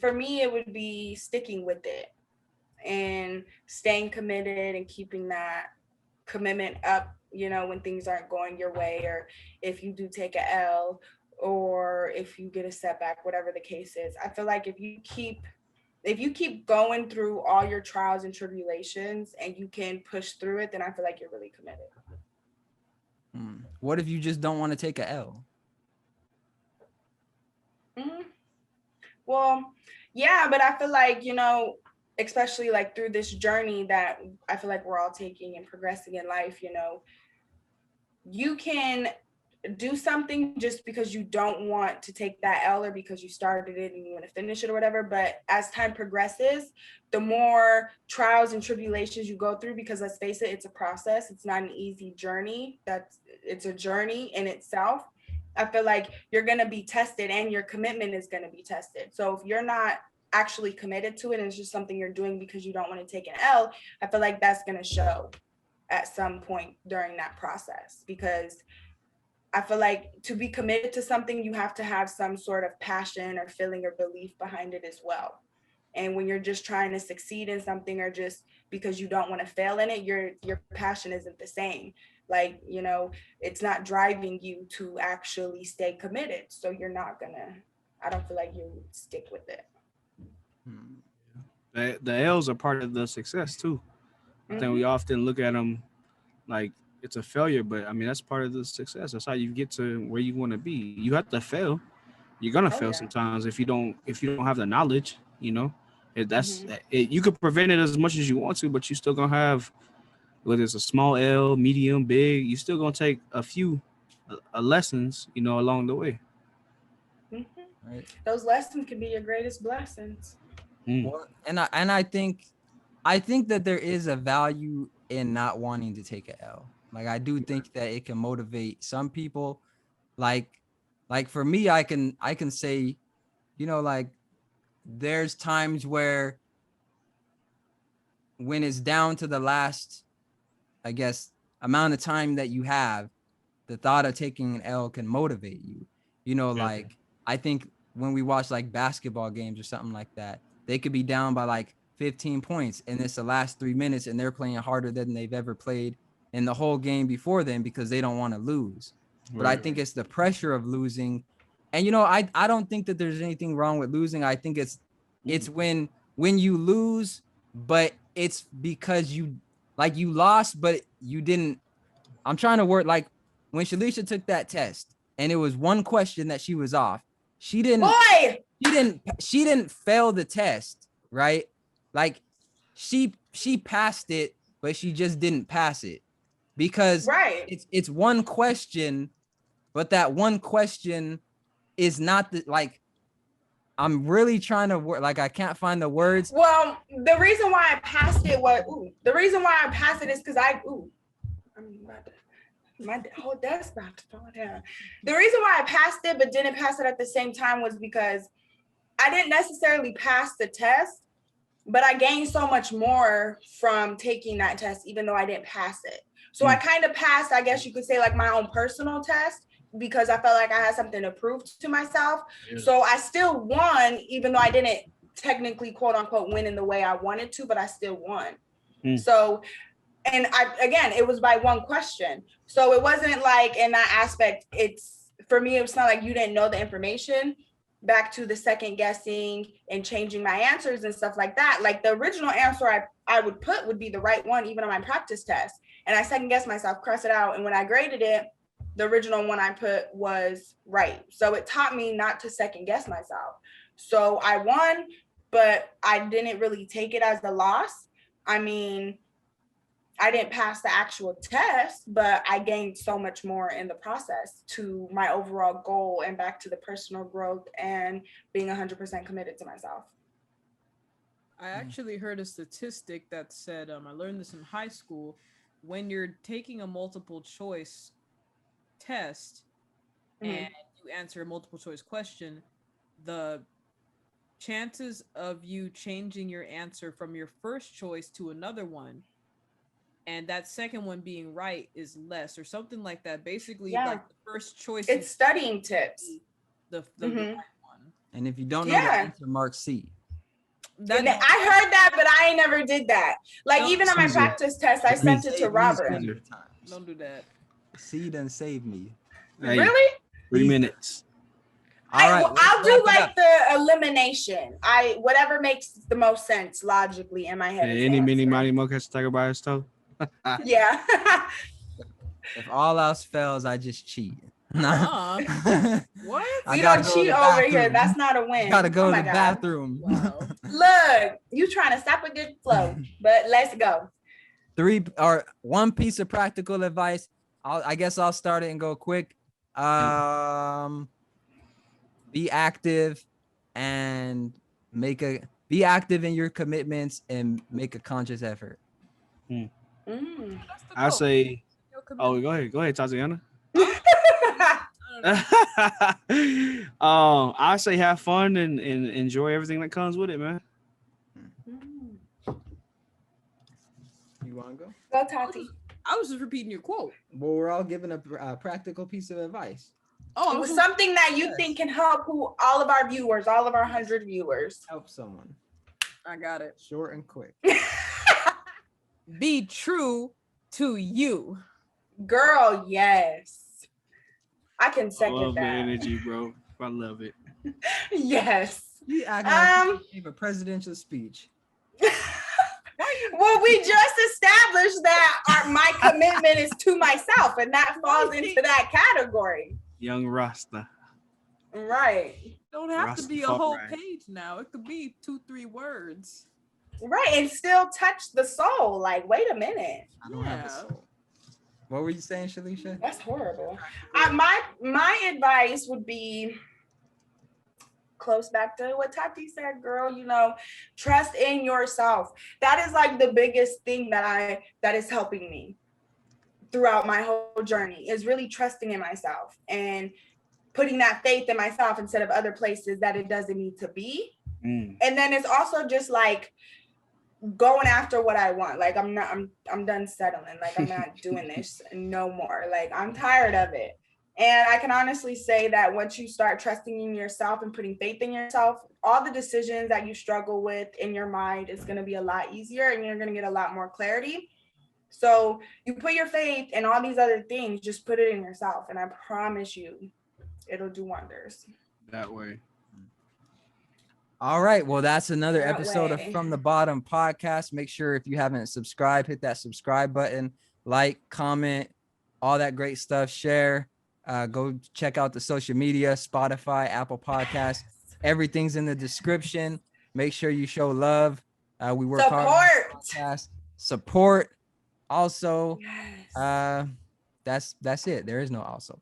for me, it would be sticking with it and staying committed and keeping that commitment up, when things aren't going your way, or if you do take a L, or if you get a setback, whatever the case is. I feel like if you keep if you keep going through all your trials and tribulations and you can push through it, then I feel like you're really committed. What if you just don't want to take a L? Well, yeah, but I feel like, you know, especially like through this journey that I feel like we're all taking and progressing in life, you know, you can do something just because you don't want to take that L or because you started it and you want to finish it or whatever. But as time progresses, the more trials and tribulations you go through, because let's face it, it's a process. It's not an easy journey. It's a journey in itself. I feel like you're going to be tested and your commitment is going to be tested. So if you're not actually committed to it and it's just something you're doing because you don't want to take an L, I feel like that's going to show at some point during that process, because I feel like to be committed to something, you have to have some sort of passion or feeling or belief behind it as well. And when you're just trying to succeed in something or just because you don't want to fail in it, your passion isn't the same. Like, you know, it's not driving you to actually stay committed. So you're not gonna, I don't feel like you stick with it. The L's are part of the success too. I think we often look at them like it's a failure, but I mean that's part of the success. That's how you get to where you want to be. You have to fail. You're gonna fail sometimes if you don't have the knowledge. You know, you could prevent it as much as you want to, but you still gonna have, whether it's a small L, medium, big, you still gonna take a few lessons, you know, along the way. Right. Those lessons can be your greatest blessings. Well, and I think that there is a value in not wanting to take an L. Like I do think that it can motivate some people. Like for me, I can say, you know, like there's times where when it's down to the last, I guess, amount of time that you have, the thought of taking an L can motivate you. You know, like I think when we watch like basketball games or something like that, they could be down by like 15 points and it's the last 3 minutes and they're playing harder than they've ever played in the whole game before then because they don't want to lose. But I think it's the pressure of losing. And, you know, I don't think that there's anything wrong with losing. I think it's when you lose, but it's because you lost, but you didn't. I'm trying to work like when Shalisha took that test and it was one question that she was off. She didn't fail the test, right? Like she passed it, but she just didn't pass it because it's one question, but that one question is not the, like, I'm really trying to work, like I can't find the words. Well, the reason why I passed it is because my whole desk about to fall down. The reason why I passed it but didn't pass it at the same time was because I didn't necessarily pass the test, but I gained so much more from taking that test, even though I didn't pass it. So I kind of passed, I guess you could say, like my own personal test, because I felt like I had something to prove to myself. Yeah. So I still won, even though I didn't technically, quote unquote, win in the way I wanted to, but I still won. So, and it was by one question. So it wasn't like in that aspect, for me, it was not like you didn't know the information. Back to the second guessing and changing my answers and stuff like that. Like the original answer I would put would be the right one, even on my practice test. And I second guessed myself, cross it out. And when I graded it, the original one I put was right. So it taught me not to second guess myself. So I won, but I didn't really take it as a loss. I mean, I didn't pass the actual test, but I gained so much more in the process to my overall goal and back to the personal growth and being 100% committed to myself. I actually heard a statistic that said, I learned this in high school, when you're taking a multiple choice test and you answer a multiple choice question, the chances of you changing your answer from your first choice to another one and that second one being right is less or something like that. Basically, like the first choice. It's studying tips. The right one. And if you don't know the answer, mark C. I heard that, but I ain't never did that. Like even on my practice test, I sent it to Robert. Don't do that. C done saved me. Hey, really? 3 minutes. All right, I'll do like the elimination. Whatever makes the most sense logically in my head. Any, mini, mighty, mo catch a tiger by his toe. Yeah. If all else fails, I just cheat. Nah. What? I We gotta don't go to cheat the over here. bathroom. That's not a win. Gotta go Oh to my the God. bathroom. Wow. Look, you trying to stop a good flow, but let's go. One piece of practical advice. I guess I'll start it and go quick. Be active and be active in your commitments and make a conscious effort. I say, go ahead, Tatiana. I say have fun and enjoy everything that comes with it, man. You want to go? Go, Tati. I was just repeating your quote. Well, we're all giving a practical piece of advice. Oh, it was something that you think can help all of our viewers, all of our 100 viewers. Help someone. I got it. Short and quick. Be true to you. Girl, yes. I can I second love that. the energy, bro. I love it. Yes. You act like you gave a presidential speech. Well, we just established that my commitment is to myself, and that falls into that category. Young Rasta. Right. Don't have to be a whole Rastafari. page now. It could be 2-3 words. Right. And still touch the soul. Like, wait a minute. I don't have a soul. What were you saying, Shalisha? That's horrible. My advice would be close back to what Tati said, girl, trust in yourself. That is like the biggest thing that is helping me throughout my whole journey, is really trusting in myself and putting that faith in myself instead of other places that it doesn't need to be. And then it's also just like going after what I want. Like I'm done settling. Like I'm not doing this no more. Like I'm tired of it. And I can honestly say that once you start trusting in yourself and putting faith in yourself, all the decisions that you struggle with in your mind is going to be a lot easier and you're going to get a lot more clarity. So you put your faith in all these other things, just put it in yourself. And I promise you, it'll do wonders. That way. All right. Well, that's another That episode way. of From the Bottom podcast. Make sure if you haven't subscribed, hit that subscribe button, like, comment, all that great stuff, share. Go check out the social media, Spotify, Apple Podcasts. Everything's in the description. Make sure you show love. We work hard on this podcast. Support. Also, that's it. There is no also.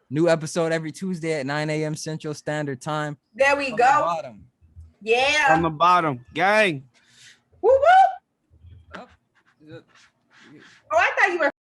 New episode every Tuesday at 9 a.m. Central Standard Time. There we go. Bottom. Yeah. On the bottom, gang. Woo woo. Oh, I thought you were